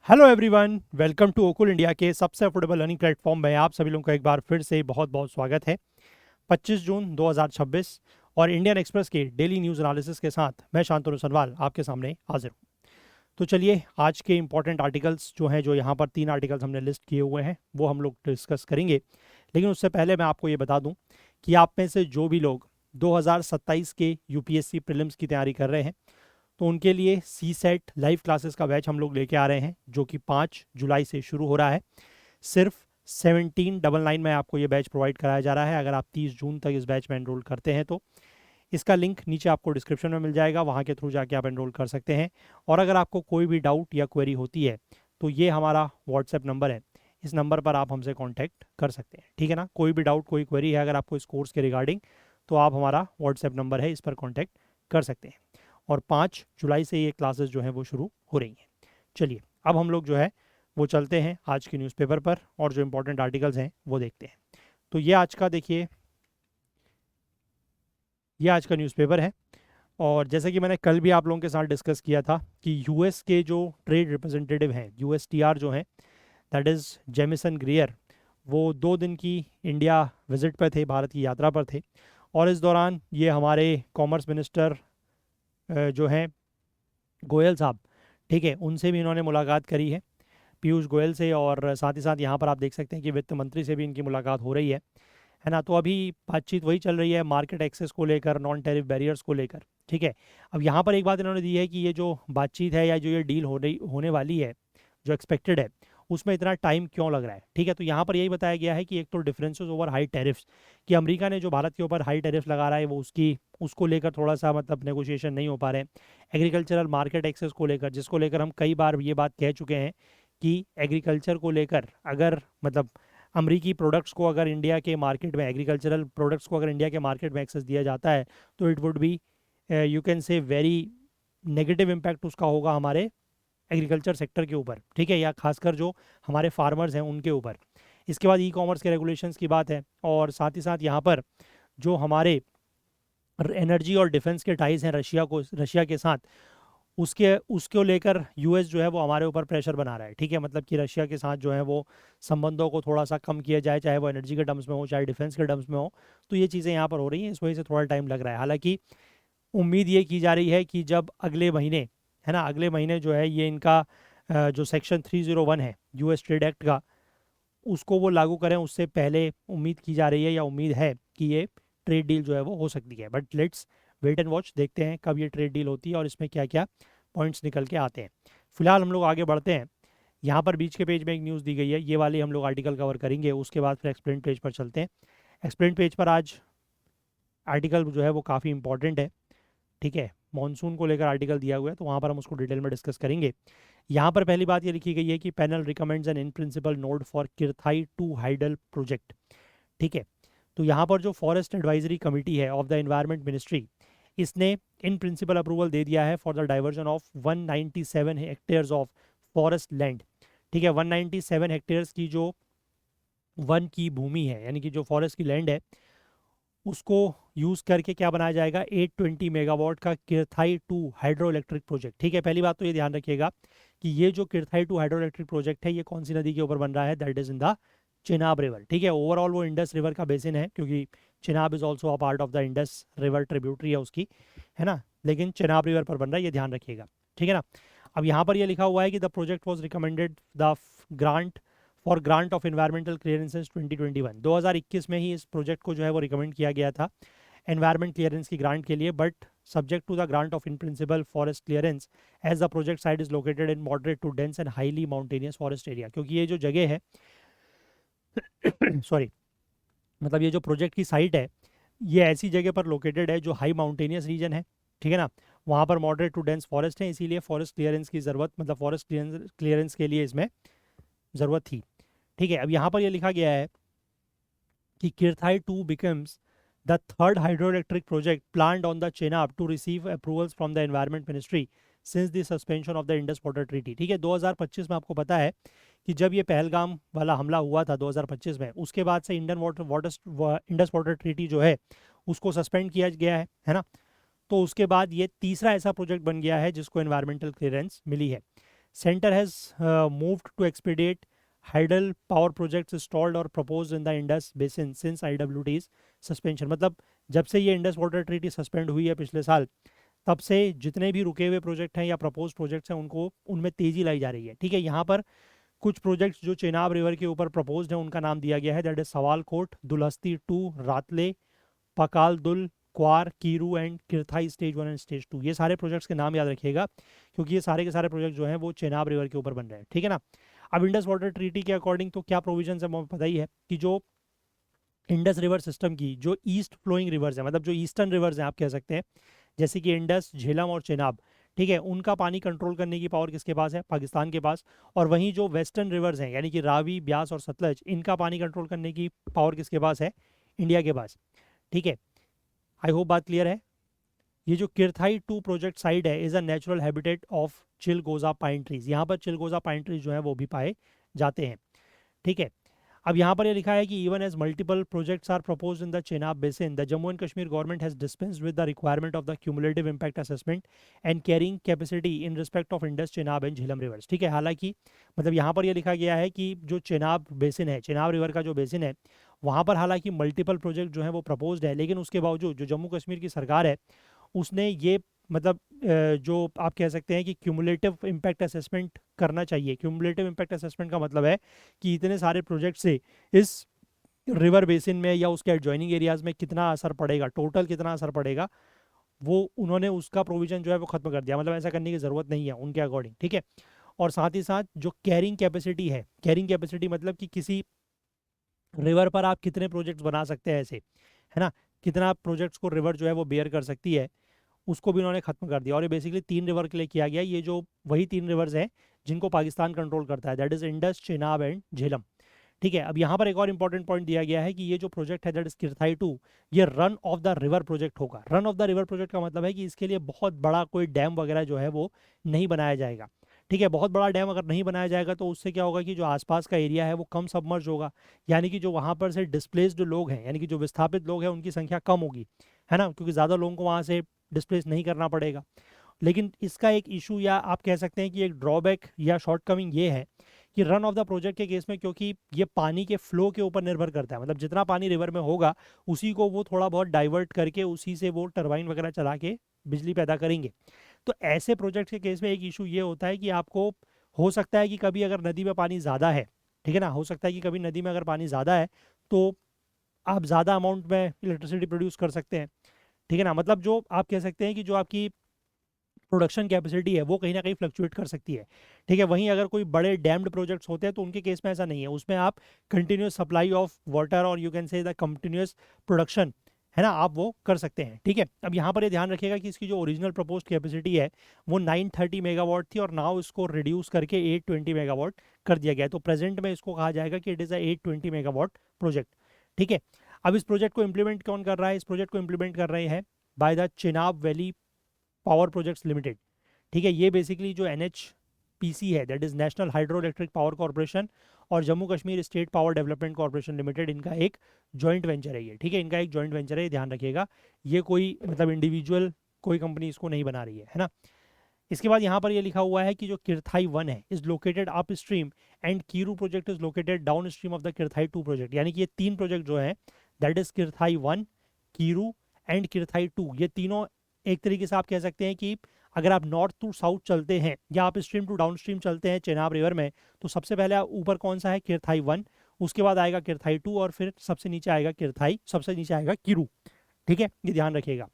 Hello everyone, welcome to Okul India के सबसे affordable learning platform में आप सभी लोगों का एक बार फिर से बहुत बहुत स्वागत है। 25 जून 2026 और इंडियन एक्सप्रेस के डेली न्यूज़ एनालिसिस के साथ मैं शांतनु सनवाल आपके सामने हाजिर हूँ। तो चलिए आज के इंपॉर्टेंट आर्टिकल्स जो हैं, जो यहाँ पर 3 आर्टिकल्स हमने लिस्ट किए हुए हैं, वो हम लोग डिस्कस करेंगे। लेकिन उससे पहले मैं आपको ये बता दूँ कि आप में से जो भी लोग 2027 के यूपीएससी प्रीलिम्स की तैयारी कर रहे हैं, तो उनके लिए सी सेट लाइव क्लासेस का बैच हम लोग लेके आ रहे हैं, जो कि 5 जुलाई से शुरू हो रहा है। सिर्फ 1799 में आपको ये बैच प्रोवाइड कराया जा रहा है। अगर आप 30 जून तक इस बैच में एनरोल करते हैं तो इसका लिंक नीचे आपको डिस्क्रिप्शन में मिल जाएगा, वहाँ के थ्रू जाके आप एनरोल कर सकते हैं। और अगर आपको कोई भी डाउट या क्वेरी होती है तो ये हमारा व्हाट्सएप नंबर है, इस नंबर पर आप हमसे कॉन्टैक्ट कर सकते हैं। ठीक है ना, कोई भी डाउट कोई क्वेरी है अगर आपको इस कोर्स के रिगार्डिंग, तो आप हमारा व्हाट्सएप नंबर है, इस पर कॉन्टैक्ट कर सकते हैं। और 5 जुलाई से ये क्लासेस जो हैं वो शुरू हो रही हैं। चलिए अब हम लोग जो है वो चलते हैं आज के न्यूज़पेपर पर और जो इम्पोर्टेंट आर्टिकल्स हैं वो देखते हैं। तो ये आज का देखिए, ये आज का न्यूज़पेपर है। और जैसे कि मैंने कल भी आप लोगों के साथ डिस्कस किया था कि यूएस के जो ट्रेड रिप्रेजेंटेटिव हैं, यूएसटीआर जो हैं, दैट इज़ जेमिसन ग्रियर, वो 2 दिन की इंडिया विजिट पर थे, भारत की यात्रा पर थे। और इस दौरान ये हमारे कॉमर्स मिनिस्टर जो हैं गोयल साहब, ठीक है, उनसे भी इन्होंने मुलाकात करी है, पीयूष गोयल से। और साथ ही साथ यहाँ पर आप देख सकते हैं कि वित्त मंत्री से भी इनकी मुलाकात हो रही है ना। तो अभी बातचीत वही चल रही है मार्केट एक्सेस को लेकर, नॉन टैरिफ बैरियर्स को लेकर। ठीक है, अब यहाँ पर एक बात इन्होंने दी है कि ये जो बातचीत है या जो ये डील होने वाली है, जो एक्सपेक्टेड है, उसमें इतना टाइम क्यों लग रहा है। ठीक है, तो यहाँ पर यही बताया गया है कि एक तो डिफरेंसेस ओवर हाई टैरिफ्स, कि अमेरिका ने जो भारत के ऊपर हाई टैरिफ लगा रहा है वो उसको लेकर थोड़ा सा मतलब नेगोशिएशन नहीं हो पा रहे हैं। एग्रीकल्चरल मार्केट एक्सेस को लेकर, जिसको लेकर हम कई बार ये बात कह चुके हैं कि एग्रीकल्चर को लेकर अगर मतलब अमरीकी प्रोडक्ट्स को अगर इंडिया के मार्केट में, एग्रीकल्चरल प्रोडक्ट्स को अगर इंडिया के मार्केट में एक्सेस दिया जाता है, तो it would be, you can say, very negative impact उसका होगा हमारे एग्रीकल्चर सेक्टर के ऊपर। ठीक है, या खासकर जो हमारे फार्मर्स हैं उनके ऊपर। इसके बाद ई कॉमर्स के रेगुलेशंस की बात है, और साथ ही साथ यहाँ पर जो हमारे एनर्जी और डिफेंस के टाइज हैं रशिया के साथ, उसके उसको लेकर यूएस जो है वो हमारे ऊपर प्रेशर बना रहा है। ठीक है, मतलब कि रशिया के साथ जो है वो संबंधों को थोड़ा सा कम किया जाए, चाहे वो एनर्जी के टर्म्स में हो चाहे डिफेंस के टर्म्स में हो। तो ये चीज़ें यहाँ पर हो रही हैं, इस वजह से थोड़ा टाइम लग रहा है। हालांकि उम्मीद ये की जा रही है कि जब अगले महीने, है ना, अगले महीने जो है ये इनका जो सेक्शन 301 है यूएस ट्रेड एक्ट का, उसको वो लागू करें, उससे पहले उम्मीद की जा रही है या उम्मीद है कि ये ट्रेड डील जो है वो हो सकती है। But let's wait and watch, देखते हैं कब ये ट्रेड डील होती है और इसमें क्या क्या पॉइंट्स निकल के आते हैं। फिलहाल हम लोग आगे बढ़ते हैं। यहाँ पर बीच के पेज में एक न्यूज़ दी गई है, ये वाली हम लोग आर्टिकल कवर करेंगे, उसके बाद फिर एक्सप्लेन पेज पर चलते हैं। एक्सप्लेन पेज पर आज आर्टिकल जो है वो काफ़ी इंपॉर्टेंट है। ठीक है, मॉनसून को लेकर आर्टिकल दिया हुआ है, तो वहाँ पर हम उसको डिटेल में डिस्कस करेंगे। यहाँ पर पहली बात ये लिखी गई है कि panel recommends an in principle nod for Kirthai two hydel project. ठीक है, तो यहाँ पर जो फॉरेस्ट एडवाइजरी कमेटी है ऑफ द एनवायरनमेंट मिनिस्ट्री, इसने इन प्रिंसिपल अप्रूवल दे दिया है for the diversion of 197 hectares of forest land. ठीक है, 197 हेक्टेयर्स की जो वन की भूमि है, यानी कि जो फॉरेस्ट की लैंड है, उसको यूज़ करके क्या बनाया जाएगा, 820 मेगावाट का किरथाई टू हाइड्रो इलेक्ट्रिक प्रोजेक्ट। ठीक है, पहली बात तो ये ध्यान रखिएगा कि ये जो किरथाई टू हाइड्रो इलेक्ट्रिक प्रोजेक्ट है, ये कौन सी नदी के ऊपर बन रहा है, that is in the Chenab river. ठीक है, ओवरऑल वो इंडस रिवर का बेसिन है, क्योंकि Chenab is also a part of the Indus river, tributary है उसकी, है ना। लेकिन चिनाब रिवर पर बन रहा है, ये ध्यान रखिएगा। ठीक है ना। अब यहाँ पर ये लिखा हुआ है कि the project was recommended the grant for grant of environmental clearances 2021, 2021 में ही इस प्रोजेक्ट को जो है वो रिकमेंड किया गया था एनवायरमेंट क्लियरेंस की ग्रांट के लिए, but subject to the grant of in principle forest clearance as the project site is located in moderate to dense and highly mountainous forest area. क्योंकि ये जो जगह है सॉरी, मतलब ये जो प्रोजेक्ट की साइट है, ये ऐसी जगह पर लोकेटेड है जो हाई माउंटेनियस रीजन है। ठीक है ना, वहाँ पर मॉडरेट टू डेंस फॉरेस्ट है, इसीलिए फॉरेस्ट क्लियरेंस की ज़रूरत, मतलब फॉरेस्ट क्लियरेंस के लिए इसमें ज़रूरत थी। ठीक है, अब यहाँ पर यह लिखा गया है कि किरथाई 2 becomes the third hydroelectric project planned on the Chenab to receive approvals from the Environment Ministry since the suspension of the Indus Water Treaty। ठीक है, 2025 में आपको पता है कि जब ये पहलगाम वाला हमला हुआ था 2025 में, उसके बाद से इंडस वाटर ट्रीटी जो है उसको सस्पेंड किया गया है ना। तो उसके बाद ये तीसरा ऐसा प्रोजेक्ट बन गया है जिसको एनवायरमेंटल क्लियरेंस मिली है। Centre has moved to expedite hydel power projects installed और propose in the Indus basin since IWT's suspension. मतलब जब से ये इंडस वाटर ट्रीटी सस्पेंड हुई है पिछले साल, तब से जितने भी रुके हुए प्रोजेक्ट हैं या प्रपोज प्रोजेक्ट्स हैं उनको उनमें तेजी लाई जा रही है। ठीक है, यहाँ पर कुछ प्रोजेक्ट्स जो चेनाब रिवर के ऊपर प्रपोज्ड हैं उनका नाम दिया गया है, that is सवालकोट, Dulhasti 2, Ratle, Pakal Dul, Kwar, Kiru and Kirthai stage 1 and stage 2। ये सारे प्रोजेक्ट्स के नाम याद रखिएगा क्योंकि ये सारे के सारे प्रोजेक्ट जो हैं वो चेनाब रिवर के ऊपर बन रहे हैं। ठीक है ना। अब इंडस वाटर ट्रीटी के अकॉर्डिंग तो क्या प्रोविजन है, पता ही है कि जो इंडस रिवर सिस्टम की जो ईस्ट फ्लोइंग रिवर्स है, मतलब जो ईस्टर्न रिवर्स हैं आप कह सकते हैं, जैसे कि इंडस, झेलम और चेनाब, ठीक है, उनका पानी कंट्रोल करने की पावर किसके पास है? पाकिस्तान के पास। और वहीं जो वेस्टर्न रिवर्स हैं यानी कि रावी, ब्यास और सतलज, इनका पानी कंट्रोल करने की पावर किसके पास है? इंडिया के पास। ठीक है, आई होप बात क्लियर है। ये जो किरथाई 2 प्रोजेक्ट साइड है is a natural habitat of चिलगोजा पाइन ट्रीज। यहाँ पर चिलगोजा पाइन ट्रीज जो है वो भी पाए जाते हैं। ठीक है, अब यहाँ पर ये लिखा है कि even as multiple projects are proposed in the Chenab basin, the Jammu and Kashmir government has dispensed with the requirement of the cumulative impact assessment and carrying capacity in respect of Indus, Chenab and Jhelum rivers. ठीक है, हालांकि मतलब यहाँ पर ये लिखा गया है कि जो चेनाब बेसिन है, चेनाब रिवर का जो बेसिन है, वहाँ पर हालांकि मल्टीपल प्रोजेक्ट जो है वो प्रपोज्ड है, लेकिन उसके बावजूद जो जम्मू कश्मीर की सरकार है उसने ये मतलब जो आप कह सकते हैं कि क्यूमुलेटिव इम्पैक्ट असेसमेंट करना चाहिए। क्यूमुलेटिव इम्पैक्ट असेसमेंट का मतलब है कि इतने सारे प्रोजेक्ट से इस रिवर बेसिन में या उसके एडजॉइनिंग एरियाज में कितना असर पड़ेगा, टोटल कितना असर पड़ेगा, वो उन्होंने उसका प्रोविजन जो है वो खत्म कर दिया। मतलब ऐसा करने की ज़रूरत नहीं है उनके अकॉर्डिंग। ठीक है, और साथ ही साथ जो कैरिंग कैपेसिटी है, कैरिंग कैपेसिटी मतलब कि किसी रिवर पर आप कितने प्रोजेक्ट्स बना सकते हैं ऐसे, है ना, कितना प्रोजेक्ट्स को रिवर जो है वो बेयर कर सकती है, उसको भी उन्होंने खत्म कर दिया। और ये बेसिकली 3 रिवर के लिए किया गया। ये जो वही 3 रिवर्स हैं जिनको पाकिस्तान कंट्रोल करता है, that is Indus, Chenab and Jhelum. ठीक है, अब यहाँ पर एक और इंपॉर्टेंट पॉइंट दिया गया है कि ये जो प्रोजेक्ट है दैट इज किरथाई 2, ये run of the river project होगा। Run of the river project का मतलब है कि इसके लिए बहुत बड़ा कोई डैम वगैरह जो है वो नहीं बनाया जाएगा। ठीक है, बहुत बड़ा डैम अगर नहीं बनाया जाएगा तो उससे क्या होगा कि जो आसपास का एरिया है वो कम सबमर्ज होगा, यानी कि जो वहाँ पर से डिस्प्लेस्ड लोग हैं, यानी कि जो विस्थापित लोग हैं, उनकी संख्या कम होगी, है ना, क्योंकि ज़्यादा लोगों को वहाँ से डिस्प्लेस नहीं करना पड़ेगा। लेकिन इसका एक इशू या आप कह सकते हैं कि एक ड्रॉबैक या शॉर्टकमिंग ये है कि रन ऑफ द प्रोजेक्ट के केस में, क्योंकि ये पानी के फ्लो के ऊपर निर्भर करता है, मतलब जितना पानी रिवर में होगा उसी को वो थोड़ा बहुत डाइवर्ट करके उसी से वो टरबाइन वगैरह चला के बिजली पैदा करेंगे। तो ऐसे प्रोजेक्ट के केस में एक इशू ये होता है कि आपको हो सकता है कि कभी अगर नदी में पानी ज़्यादा है, ठीक है ना, हो सकता है कि कभी नदी में अगर पानी ज़्यादा है तो आप ज़्यादा अमाउंट में इलेक्ट्रिसिटी प्रोड्यूस कर सकते हैं। ठीक है ना, मतलब जो आप कह सकते हैं कि जो आपकी प्रोडक्शन कैपेसिटी है वो कहीं ना कहीं फ्लक्चुएट कर सकती है। ठीक है, वहीं अगर कोई बड़े डैम्ड प्रोजेक्ट्स होते हैं तो उनके केस में ऐसा नहीं है, उसमें आप कंटिन्यूस सप्लाई ऑफ वाटर और you can say the continuous production, है ना, आप वो कर सकते हैं। ठीक है, अब यहाँ पर ये ध्यान रखिएगा कि इसकी जो ओरिजिनल प्रपोज्ड कैपेसिटी है वो 930 मेगावाट थी और नाउ इसको रिड्यूस करके 820 मेगावाट कर दिया गया है। तो प्रेजेंट में इसको कहा जाएगा कि it is a 820 megawatt project. ठीक है, अब इस प्रोजेक्ट को इम्प्लीमेंट कौन कर रहा है? इस प्रोजेक्ट को इम्प्लीमेंट कर रहे हैं by the Chenab valley power projects limited. ठीक है, ये बेसिकली जो NHPC है, that is national hydro electric power corporation, और Jammu Kashmir state power development corporation limited, इनका एक जॉइंट वेंचर है ये। ठीक है, इनका एक जॉइंट वेंचर है, ये ध्यान रखिएगा। ये कोई मतलब इंडिविजुअल कोई कंपनी इसको नहीं बना रही है ना। इसके बाद यहाँ पर ये लिखा हुआ है कि जो किरथाई 1 है is located upstream and Kiru project is located downstream of the Kirthai 2 project. यानी कि ये 3 प्रोजेक्ट जो है that is Kirthai 1, Kiru and Kirthai 2, ये तीनों एक तरीके से आप कह सकते हैं कि अगर आप नॉर्थ टू साउथ चलते हैं या आप स्ट्रीम टू डाउन स्ट्रीम चलते हैं चेनाब रिवर में, तो सबसे पहले ऊपर कौन सा है? किरथाई 1, उसके बाद आएगा किरथाई 2 और फिर सबसे नीचे आएगा किरथाई, सबसे नीचे आएगा कीरू। ठीक है, ये ध्यान रखिएगा।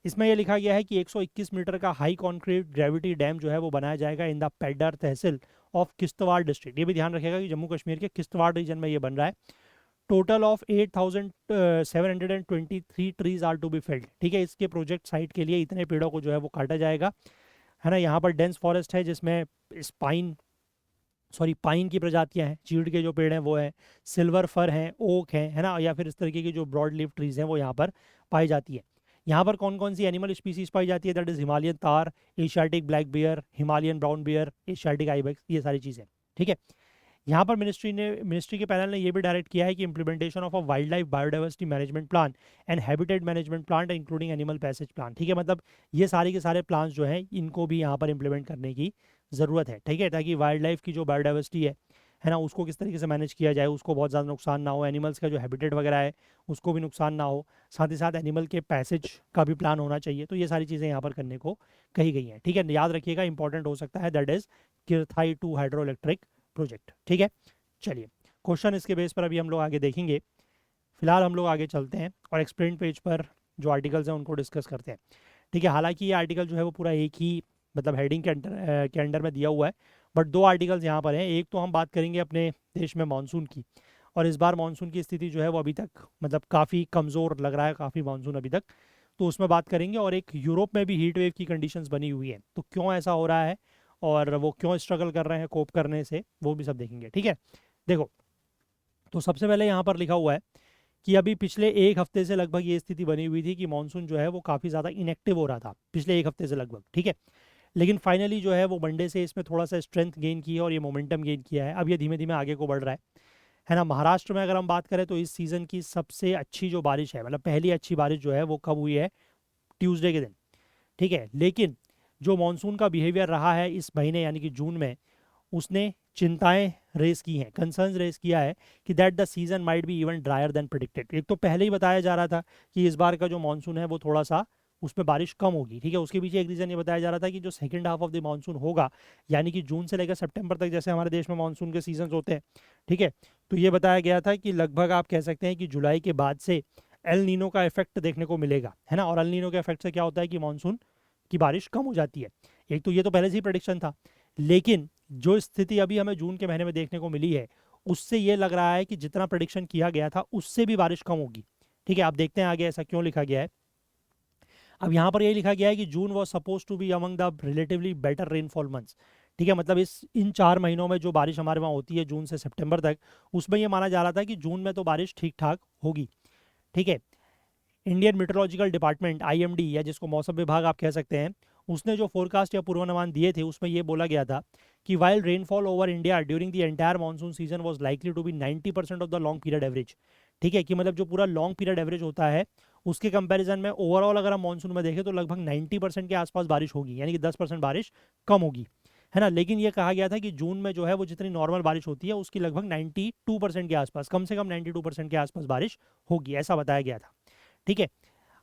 इसमें यह लिखा गया है कि 121 मीटर का हाई कॉन्क्रीट ग्रेविटी डैम जो है वो बनाया जाएगा in the Padder tehsil of Kishtwar district. ये भी ध्यान रखिएगा कि जम्मू कश्मीर के किश्तवाड़ रीजन में ये बन रहा है। Total of 8723 trees are to be felled. ठीक है, इसके प्रोजेक्ट साइट के लिए इतने पेड़ों को जो है वो काटा जाएगा, है ना। यहाँ पर डेंस फॉरेस्ट है जिसमें पाइन की प्रजातियां हैं, चीड़ के जो पेड़ हैं वो हैं, सिल्वर फर हैं, ओक हैं, है ना, या फिर इस तरीके की जो ब्रॉड लीफ ट्रीज हैं वो यहाँ पर पाई जाती है। यहाँ पर कौन कौन सी एनिमल स्पीसीज पाई जाती है? दैट इज हिमालयन तार, Asiatic black bear, Himalayan brown bear, Asiatic ibex, ये सारी चीज़ें। ठीक है, यहाँ पर मिनिस्ट्री के पैनल ने यह भी डायरेक्ट किया है कि implementation of a wild life biodiversity management plan and habitat management plan including animal passage plan. ठीक है, मतलब ये सारे के सारे प्लान्स जो हैं इनको भी यहाँ पर इम्प्लीमेंट करने की ज़रूरत है, ठीक है, ताकि वाइल्ड लाइफ की जो बायोडाइवर्सिटी है ना, उसको किस तरीके से मैनेज किया जाए, उसको बहुत ज़्यादा नुकसान ना हो, एनिमल्स का जो हैबिटेट वगैरह है उसको भी नुकसान ना हो, साथ ही साथ एनिमल के पैसेज का भी प्लान होना चाहिए। तो ये सारी चीज़ें यहाँ पर करने को कही गई हैं, ठीक है, याद रखिएगा, इंपॉर्टेंट हो सकता है, that is Kirthai 2 hydro electric project, ठीक है। चलिए, क्वेश्चन इसके बेस पर अभी हम लोग आगे देखेंगे। फिलहाल हम लोग आगे चलते हैं और एक्सप्लेन पेज पर जो आर्टिकल्स हैं उनको डिस्कस करते हैं, ठीक है। हालांकि ये आर्टिकल जो है वो पूरा एक ही मतलब हेडिंग के अंडर में दिया हुआ है, बट दो आर्टिकल्स यहाँ पर हैं। एक तो हम बात करेंगे अपने देश में मानसून की, और इस बार मानसून की स्थिति जो है वो अभी तक मतलब काफ़ी कमज़ोर लग रहा है, काफ़ी मानसून अभी तक, तो उसमें बात करेंगे। और एक यूरोप में भी हीट वेव की कंडीशंस बनी हुई है, तो क्यों ऐसा हो रहा है और वो क्यों स्ट्रगल कर रहे हैं कोप करने से, वो भी सब देखेंगे, ठीक है। देखो, तो सबसे पहले यहाँ पर लिखा हुआ है कि अभी पिछले एक हफ्ते से लगभग ये स्थिति बनी हुई थी कि मानसून जो है वो काफ़ी ज़्यादा इनएक्टिव हो रहा था पिछले एक हफ्ते से लगभग, ठीक है। लेकिन फाइनली जो है वो मंडे से इसमें थोड़ा सा स्ट्रेंथ गेन की है और ये मोमेंटम गेन किया है। अब ये धीमे धीमे आगे को बढ़ रहा है ना। महाराष्ट्र में अगर हम बात करें तो इस सीज़न की सबसे अच्छी जो बारिश है, मतलब पहली अच्छी बारिश जो है वो कब हुई है, ट्यूसडे के दिन, ठीक है। लेकिन जो मानसून का बिहेवियर रहा है इस महीने यानी कि जून में, उसने चिंताएं रेस की हैं, कंसर्न्स रेस किया है कि that the season might be even drier than predicted. एक तो पहले ही बताया जा रहा था कि इस बार का जो मानसून है वो थोड़ा सा उसमें बारिश कम होगी, ठीक है। उसके पीछे एक रीज़न ये बताया जा रहा था कि जो second half of the monsoon होगा, यानी कि जून से लेकर सितंबर तक जैसे हमारे देश में मानसून के सीजन होते हैं, ठीक है, तो ये बताया गया था कि लगभग आप कह सकते हैं कि जुलाई के बाद से एल नीनो का इफेक्ट देखने को मिलेगा, है ना। और एल नीनो के इफेक्ट से क्या होता है कि मानसून की बारिश कम हो जाती है। एक तो ये तो पहले से ही प्रेडिक्शन था, लेकिन जो स्थिति अभी हमें जून के महीने में देखने को मिली है उससे ये लग रहा है कि जितना प्रेडिक्शन किया गया था उससे भी बारिश कम होगी, ठीक है। आप देखते हैं आगे ऐसा क्यों लिखा गया है। अब यहाँ पर यही लिखा गया है कि June was suppose to be among the relatively better rainfall months, ठीक है। मतलब इस इन 4 महीनों में जो बारिश हमारे वहाँ होती है जून से सितंबर तक, उसमें ये माना जा रहा था कि जून में तो बारिश ठीक ठाक होगी, ठीक है। इंडियन मेट्रोलॉजिकल डिपार्टमेंट आईएमडी, या जिसको मौसम विभाग आप कह सकते हैं, उसने जो फोरकास्ट या पूर्वानुमान दिए थे उसमें ये बोला गया था कि while rainfall over India during the entire monsoon season was likely to be 90% of the long period average, ठीक है। कि मतलब जो पूरा लॉन्ग पीरियड एवरेज होता है उसके कंपैरिजन में ओवरऑल अगर हम मानसून में देखें तो लगभग 90% के आसपास बारिश होगी, यानी कि 10% बारिश कम होगी, है ना। लेकिन ये कहा गया था कि जून में जो है वो जितनी नॉर्मल बारिश होती है उसकी लगभग 92% के आसपास, कम से कम 92% के आसपास बारिश होगी, ऐसा बताया गया था, ठीक है।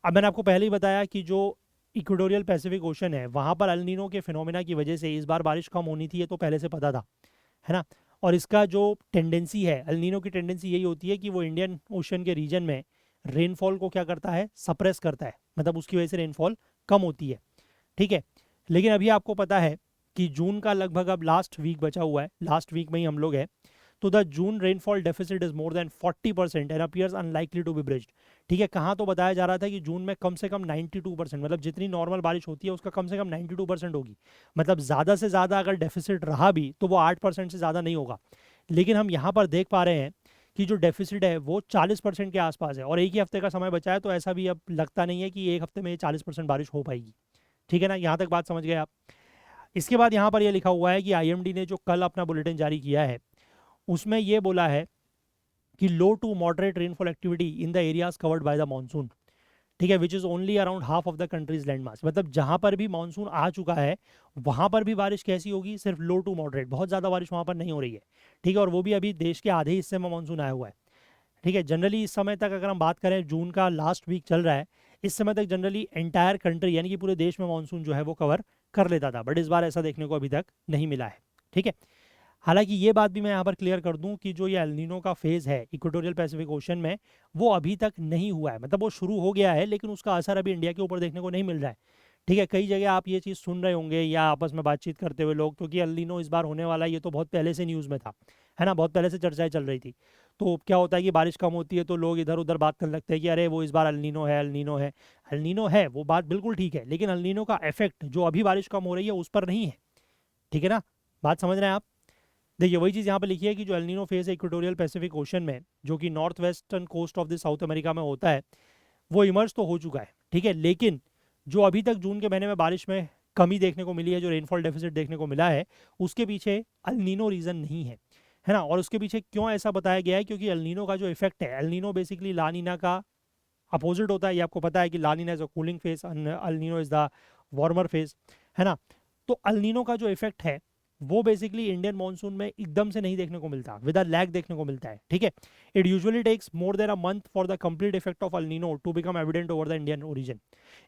अब मैंने आपको पहले ही बताया कि जो इक्वेटोरियल पैसिफिक ओशन है वहाँ पर अल नीनो के फिनोमेना की वजह से इस बार बारिश कम होनी थी, ये तो पहले से पता था, है ना। और इसका जो टेंडेंसी है, अल नीनो की टेंडेंसी यही होती है कि वो इंडियन ओशन के रीजन में रेनफॉल को क्या करता है, सप्रेस करता है, मतलब उसकी वजह से रेनफॉल कम होती है, ठीक है। लेकिन अभी आपको पता है कि जून का लगभग अब लास्ट वीक बचा हुआ है, लास्ट वीक में ही हम लोग हैं, तो the June rainfall deficit is more than 40% and appears unlikely to be bridged, ठीक है। कहाँ तो बताया जा रहा था कि जून में कम से कम 92%, मतलब जितनी नॉर्मल बारिश होती है उसका कम से कम 92% होगी, मतलब ज़्यादा से ज़्यादा अगर डेफिसिट रहा भी तो वो 8% से ज़्यादा नहीं होगा। लेकिन हम यहाँ पर देख पा रहे हैं कि जो डेफिसिट है वो 40% के आसपास है, और एक ही हफ्ते का समय बचा है, तो ऐसा भी अब लगता नहीं है कि एक हफ्ते में ये 40% बारिश हो पाएगी, ठीक है ना। यहाँ तक बात समझ गए आप। इसके बाद यहाँ पर यह लिखा हुआ है कि आईएमडी ने जो कल अपना बुलेटिन जारी किया है उसमें ये बोला है कि low to moderate rainfall activity in the areas covered by the monsoon, ठीक है, which is only around half of the country's land mass. मतलब जहाँ पर भी मानसून आ चुका है वहाँ पर भी बारिश कैसी होगी, सिर्फ लो टू मॉडरेट, बहुत ज़्यादा बारिश वहाँ पर नहीं हो रही है, ठीक है। और वो भी अभी देश के आधे हिस्से में मानसून आया हुआ है, ठीक है। जनरली इस समय तक अगर हम बात करें, जून का लास्ट वीक चल रहा है, इस समय तक जनरली एंटायर कंट्री यानी कि पूरे देश में मानसून जो है वो कवर कर लेता था, बट इस बार ऐसा देखने को अभी तक नहीं मिला है, ठीक है। हालांकि ये बात भी मैं यहाँ पर क्लियर कर दूं कि जो ये एल नीनो का फेज़ है इक्वेटोरियल पैसिफिक ओशन में, वो अभी तक नहीं हुआ है, मतलब वो शुरू हो गया है लेकिन उसका असर अभी इंडिया के ऊपर देखने को नहीं मिल रहा है, ठीक है। कई जगह आप ये चीज़ सुन रहे होंगे या आपस में बातचीत करते हुए लोग, क्योंकि एल नीनो इस बार होने वाला है ये तो बहुत पहले से न्यूज़ में था, है ना, बहुत पहले से चर्चाएं चल रही थी। तो क्या होता है कि बारिश कम होती है तो लोग इधर उधर बात करने लगते हैं कि अरे वो इस बार एल नीनो है, एल नीनो है। एल नीनो है, वो बात बिल्कुल ठीक है, लेकिन एल नीनो का इफेक्ट जो अभी बारिश कम हो रही है उस पर नहीं है, ठीक है ना। बात समझ रहे हैं आप। देखिए वही चीज़ यहाँ पे लिखी है कि जो एल नीनो फेज है इक्वेटोरियल पैसिफिक ओशन में, जो कि north western coast of the South America में होता है, वो इमर्ज तो हो चुका है, ठीक है। लेकिन जो अभी तक जून के महीने में बारिश में कमी देखने को मिली है, जो रेनफॉल डेफिसिट देखने को मिला है, उसके पीछे एल नीनो रीज़न नहीं है ना। और उसके पीछे क्यों ऐसा बताया गया है, क्योंकि एल नीनो का जो इफेक्ट है, El Nino basically La Nina का अपोजिट होता है। ये आपको पता है कि La Nina is a cooling phase, El Nino is the warmer phase, है ना। तो एल नीनो का जो इफेक्ट है वो बेसिकली इंडियन मॉनसून में एकदम से नहीं देखने को मिलता, विद अ लैग देखने को मिलता है, ठीक है। It usually takes more than a month for the complete effect of El Nino to become evident over the Indian origin.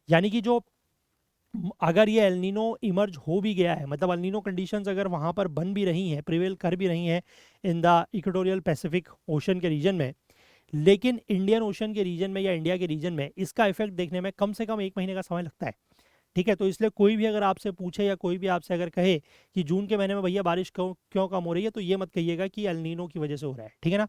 यानी कि जो अगर ये एल नीनो इमर्ज हो भी गया है, मतलब एल नीनो कंडीशंस अगर वहाँ पर बन भी रही हैं, प्रिवेल कर भी रही हैं in the equatorial Pacific ocean के रीजन में, लेकिन इंडियन ओशन के रीजन में या इंडिया के रीजन में इसका इफेक्ट देखने में कम से कम 1 महीने का समय लगता है, ठीक है। तो इसलिए कोई भी अगर आपसे पूछे या कोई भी आपसे अगर कहे कि जून के महीने में भैया बारिश क्यों क्यों कम हो रही है, तो ये मत कहिएगा कि एल नीनो की वजह से हो रहा है, ठीक है ना।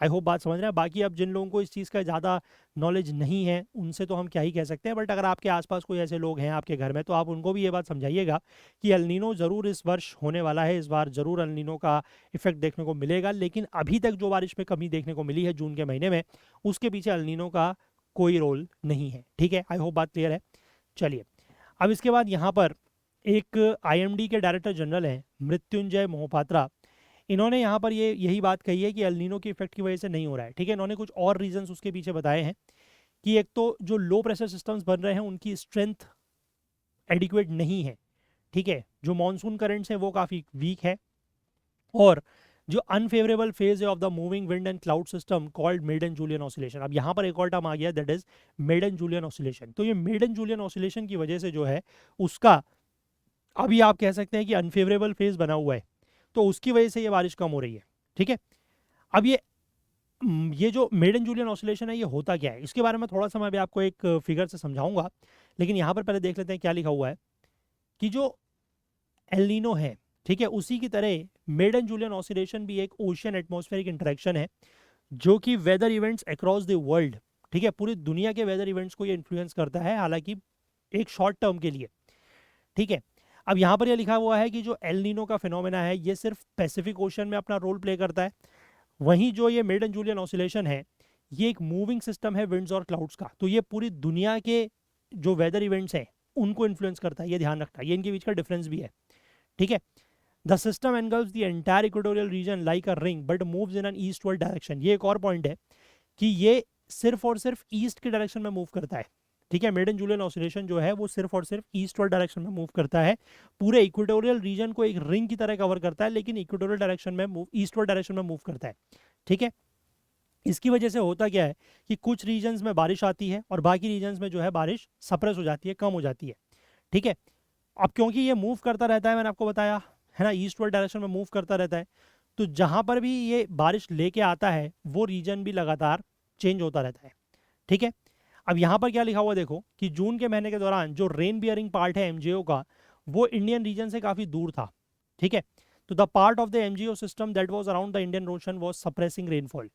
आई होप बात समझ रहे हैं। बाकी अब जिन लोगों को इस चीज़ का ज़्यादा नॉलेज नहीं है उनसे तो हम क्या ही कह सकते हैं, बट अगर आपके आसपास कोई ऐसे लोग हैं आपके घर में, तो आप उनको भी ये बात समझाइएगा कि एल नीनो ज़रूर इस वर्ष होने वाला है, इस बार ज़रूर एल नीनो का इफेक्ट देखने को मिलेगा, लेकिन अभी तक जो बारिश में कमी देखने को मिली है जून के महीने में, उसके पीछे एल नीनो का कोई रोल नहीं है, ठीक है। आई होप बात क्लियर है। चलिए, अब इसके बाद यहाँ पर एक आईएमडी के डायरेक्टर जनरल हैं मृत्युंजय मोहपात्रा, इन्होंने यहाँ पर ये यही बात कही है कि एल नीनो की इफेक्ट की वजह से नहीं हो रहा है, ठीक है। इन्होंने कुछ और रीजंस उसके पीछे बताए हैं कि एक तो जो लो प्रेशर सिस्टम्स बन रहे हैं उनकी स्ट्रेंथ एडिक्वेट नहीं है, ठीक है। जो मॉनसून करंट्स हैं वो काफ़ी वीक है, और जो अनफेवरेबल फेज है of the moving wind and cloud system called Madden Julian oscillation. अब यहाँ पर एक और टर्म आ गया, that is Madden Julian oscillation. तो ये मेडन जूलियन ऑसिलेशन की वजह से जो है उसका अभी आप कह सकते हैं कि अनफेवरेबल फेज बना हुआ है, तो उसकी वजह से ये बारिश कम हो रही है, ठीक है। अब ये जो मेडन जूलियन ऑसिलेशन है ये होता क्या है, इसके बारे में थोड़ा सा मैं अभी आपको एक फिगर से समझाऊंगा, लेकिन यहाँ पर पहले देख लेते हैं क्या लिखा हुआ है कि जो एल नीनो है, ठीक है, उसी की तरह मेडन जूलियन ऑसिलेशन भी एक ओशियन एटमॉस्फेरिक इंटरेक्शन है जो कि weather events across the world, ठीक है, पूरी दुनिया के वेदर इवेंट्स को ये इन्फ्लुएंस करता है, हालांकि एक शॉर्ट टर्म के लिए, ठीक है। अब यहाँ पर यह लिखा हुआ है कि जो एल नीनो का फिनोमेना है ये सिर्फ पैसिफिक ओशन में अपना रोल प्ले करता है, वहीं जो ये मेडन जूलियन ऑसिलेशन है ये एक मूविंग सिस्टम है विंड्स और क्लाउड्स का, तो ये पूरी दुनिया के जो वेदर इवेंट्स हैं उनको इन्फ्लुएंस करता है, ये ध्यान रखना, ये इनके बीच का डिफरेंस भी है, ठीक है। The system engulfs the entire equatorial region like a ring but moves in an eastward direction. ये एक और पॉइंट है कि ये सिर्फ और सिर्फ ईस्ट के डायरेक्शन में मूव करता है, ठीक है। मेडन जूलियन ऑसिलेशन जो है वो सिर्फ और सिर्फ ईस्टवर्ड डायरेक्शन में मूव करता है, पूरे इक्वेटोरियल रीजन को एक रिंग की तरह कवर करता है, लेकिन इक्वेटोरियल डायरेक्शन में मूव, ईस्टवर्ड डायरेक्शन में मूव करता है, ठीक है। इसकी वजह से होता क्या है कि कुछ रीजन्स में बारिश आती है और बाकी रीजन्स में जो है बारिश सप्रेस हो जाती है, कम हो जाती है, ठीक है। अब क्योंकि ये मूव करता रहता है, मैंने आपको बताया है ना, ईस्टवर्ड डायरेक्शन में मूव करता रहता है, तो जहां पर भी ये बारिश लेके आता है वो रीजन भी लगातार चेंज होता रहता है, ठीक है। अब यहाँ पर क्या लिखा हुआ देखो कि जून के महीने के दौरान जो रेन बियरिंग पार्ट है एमजीओ का वो इंडियन रीजन से काफ़ी दूर था, ठीक है। तो the part of the MgO system that was around the Indian ocean was suppressing rainfall.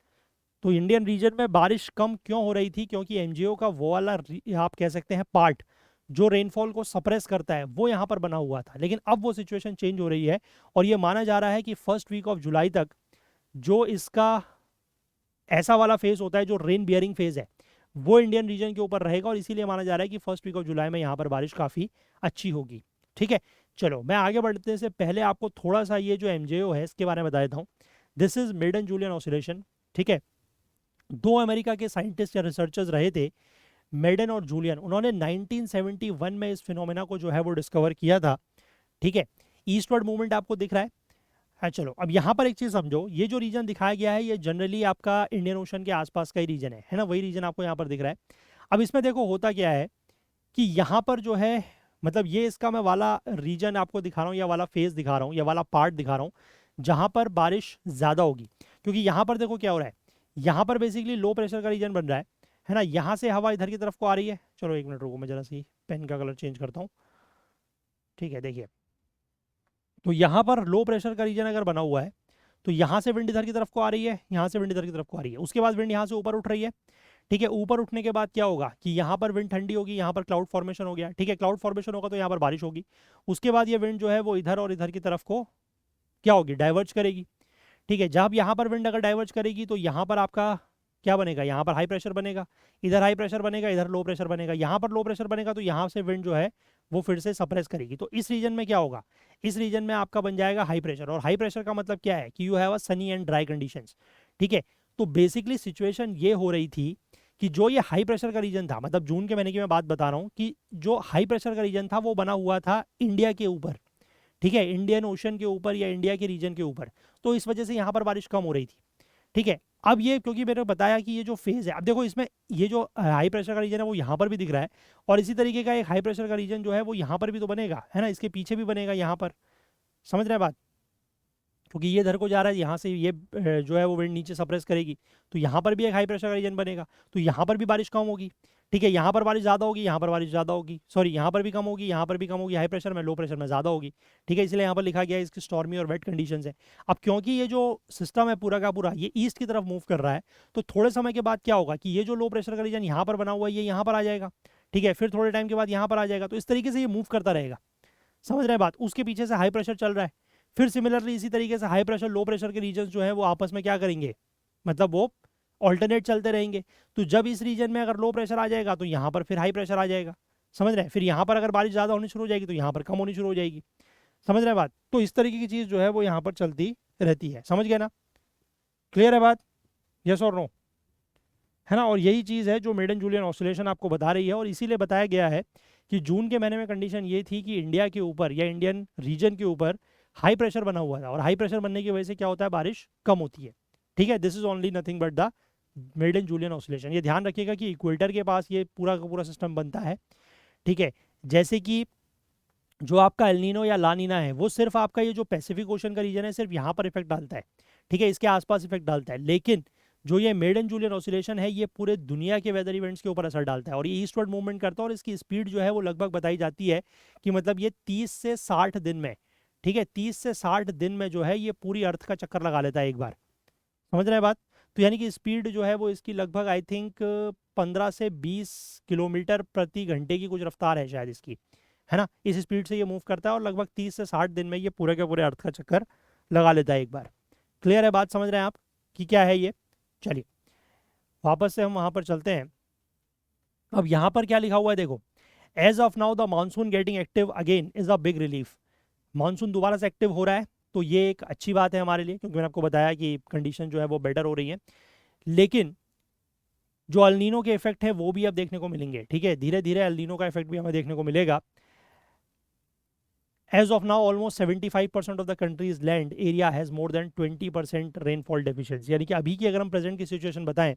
तो इंडियन रीजन में बारिश कम क्यों हो रही थी, क्योंकि एमजीओ का वो वाला आप कह सकते हैं पार्ट जो रेनफॉल को सप्रेस करता है वो यहाँ पर बना हुआ था, लेकिन अब वो सिचुएशन चेंज हो रही है और ये माना जा रहा है कि फर्स्ट वीक ऑफ जुलाई तक जो इसका ऐसा वाला फेज होता है जो रेन बियरिंग फेज है वो इंडियन रीजन के ऊपर रहेगा, और इसीलिए माना जा रहा है कि फर्स्ट वीक ऑफ जुलाई में यहाँ पर बारिश काफ़ी अच्छी होगी, ठीक है। चलो, मैं आगे बढ़ने से पहले आपको थोड़ा सा ये जो एमजेओ है इसके बारे में बता देता हूँ। This is Madden Julian oscillation, ठीक है। दो अमेरिका के साइंटिस्ट या रिसर्चर्स रहे थे, मेडन और जूलियन, उन्होंने 1971 में इस फिनोमेना को जो है वो डिस्कवर किया था, ठीक है। ईस्टवर्ड मूवमेंट आपको दिख रहा है। हाँ, चलो अब यहाँ पर एक चीज़ समझो, ये जो रीजन दिखाया गया है ये जनरली आपका इंडियन ओशन के आसपास का ही रीजन है ना, वही रीजन आपको यहाँ पर दिख रहा है। अब इसमें देखो होता क्या है कि यहाँ पर जो है, मतलब ये इसका मैं वाला रीजन आपको दिखा रहा हूँ या वाला फेज दिखा रहा हूँ या वाला पार्ट दिखा रहा हूँ जहाँ पर बारिश ज़्यादा होगी, क्योंकि यहाँ पर देखो क्या हो रहा है, यहाँ पर बेसिकली लो प्रेशर का रीजन बन रहा है ना, यहाँ से हवा इधर की तरफ को आ रही है। चलो एक मिनट रुको, मैं जरा सी पेन का कलर चेंज करता हूँ, ठीक है। देखिए, तो यहाँ पर लो प्रेशर का रीजन अगर बना हुआ है तो यहाँ से विंड इधर की तरफ को आ रही है, यहाँ से विंड इधर की तरफ को आ रही है, उसके बाद विंड यहाँ से ऊपर उठ रही है, ठीक है। ऊपर उठने के बाद क्या होगा कि यहाँ पर विंड ठंडी होगी, यहाँ पर क्लाउड फॉर्मेशन हो गया, ठीक है। क्लाउड फॉर्मेशन होगा तो यहाँ पर बारिश होगी, उसके बाद ये विंड जो है वो इधर और इधर की तरफ को क्या होगी, डाइवर्ज करेगी, ठीक है। जब यहाँ पर विंड अगर डाइवर्ज करेगी तो यहाँ पर आपका क्या बनेगा, यहाँ पर हाई प्रेशर बनेगा, इधर हाई प्रेशर बनेगा, इधर लो प्रेशर बनेगा, यहाँ पर लो प्रेशर बनेगा तो यहाँ से विंड जो है वो फिर से सप्रेस करेगी, तो इस रीजन में क्या होगा, इस रीजन में आपका बन जाएगा हाई प्रेशर, और हाई प्रेशर का मतलब क्या है कि you have a Sunny and dry conditions, ठीक है। तो बेसिकली सिचुएशन ये हो रही थी कि जो ये हाई प्रेशर का रीजन था, मतलब जून के महीने की मैं बात बता रहा हूँ कि जो हाई प्रेशर का रीजन था वो बना हुआ था इंडिया के ऊपर, ठीक है, इंडियन ओशन के ऊपर या इंडिया के रीजन के ऊपर, तो इस वजह से यहाँ पर बारिश कम हो रही थी। ठीक है, अब ये क्योंकि मैंने बताया कि ये जो फेज है, अब देखो इसमें ये जो हाई प्रेशर का रीजन है वो यहाँ पर भी दिख रहा है, और इसी तरीके का एक हाई प्रेशर का रीजन जो है वो यहाँ पर भी तो बनेगा, है ना, इसके पीछे भी बनेगा यहाँ पर। समझ रहे हैं बात, क्योंकि ये इधर को जा रहा है, यहाँ से ये जो है वो विंड नीचे सप्रेस करेगी, तो यहाँ पर भी एक हाई प्रेशर का रीजन बनेगा, तो यहाँ पर भी बारिश कम होगी। ठीक है, यहाँ पर बारिश ज़्यादा होगी, यहाँ पर बारिश ज़्यादा होगी, सॉरी यहाँ पर भी कम होगी, यहाँ पर भी कम होगी, हाई प्रेशर में लो प्रेशर में ज़्यादा होगी। ठीक है, इसलिए यहाँ पर लिखा गया है इसकी स्टॉर्मी और वेट कंडीशंस है। अब क्योंकि ये जो सिस्टम है पूरा का पूरा ये ईस्ट की तरफ मूव कर रहा है, तो थोड़े समय के बाद क्या होगा कि ये जो लो प्रेशर का रीजन यहाँ पर बना हुआ है ये यहाँ पर आ जाएगा। ठीक है, फिर थोड़े टाइम के बाद यहाँ पर आ जाएगा, तो इस तरीके से ये मूव करता रहेगा। समझ रहे हैं बात, उसके पीछे से हाई प्रेशर चल रहा है, फिर सिमिलरली इसी तरीके से हाई प्रेशर लो प्रेशर के रीजन जो है वो आपस में क्या करेंगे, मतलब वो ऑल्टरनेट चलते रहेंगे। तो जब इस रीजन में अगर लो प्रेशर आ जाएगा तो यहाँ पर फिर हाई प्रेशर आ जाएगा। समझ रहे हैं, फिर यहाँ पर अगर बारिश ज़्यादा होनी शुरू हो जाएगी तो यहाँ पर कम होनी शुरू हो जाएगी। समझ रहे हैं बात, तो इस तरीके की चीज़ जो है वो यहाँ पर चलती रहती है। समझ गए ना, क्लियर है बात, यस और नो, है ना। और यही चीज़ है जो मेडन जूलियन ऑसिलेशन आपको बता रही है, और इसीलिए बताया गया है कि जून के महीने में कंडीशन ये थी कि इंडिया के ऊपर या इंडियन रीजन के ऊपर हाई प्रेशर बना हुआ था, और हाई प्रेशर बनने की वजह से क्या होता है, बारिश कम होती है। ठीक है, this is only nothing but the Madden Julian oscillation. ये ध्यान रखिएगा कि इक्वेटर के पास ये पूरा का पूरा सिस्टम बनता है। ठीक है, जैसे कि जो आपका एलनीनो या लानीना है वो सिर्फ आपका ये जो पैसिफिक ओशन का रीजन है सिर्फ यहाँ पर इफेक्ट डालता है। ठीक है, इसके आसपास इफेक्ट डालता है, लेकिन जो ये मेडन जूलियन ऑसिलेशन है ये पूरे दुनिया के वेदर इवेंट्स के ऊपर असर डालता है, और ये ईस्टवर्ड मूवमेंट करता है, और इसकी स्पीड जो है वो लगभग बताई जाती है कि मतलब ये 30 से 60 दिन में, ठीक है, 30 से 60 दिन में जो है ये पूरी अर्थ का चक्कर लगा लेता है एक बार। समझ रहे हैं बात, तो यानी कि स्पीड जो है वो इसकी लगभग आई थिंक 15 से 20 किलोमीटर प्रति घंटे की कुछ रफ्तार है शायद इसकी, है ना। इस स्पीड से ये मूव करता है और लगभग 30 से 60 दिन में ये पूरे के पूरे अर्थ का चक्कर लगा लेता है एक बार। क्लियर है बात, समझ रहे हैं आप कि क्या है ये। चलिए वापस से हम वहाँ पर चलते हैं। अब यहाँ पर क्या लिखा हुआ है देखो, as of now the monsoon getting active again is a big relief. Monsoon दोबारा से एक्टिव हो रहा है, तो ये एक अच्छी बात है हमारे लिए, क्योंकि मैंने आपको बताया कि कंडीशन जो है वो बेटर हो रही है। लेकिन जो अल्नीनो के इफेक्ट है वो भी अब देखने को मिलेंगे। ठीक है, धीरे धीरे अल्नीनो का इफेक्ट भी हमें देखने को मिलेगा। As of now almost 75% of the country's land area has more than 20% rainfall deficiency, यानी कि अभी की अगर हम प्रेजेंट की सिचुएशन बताएं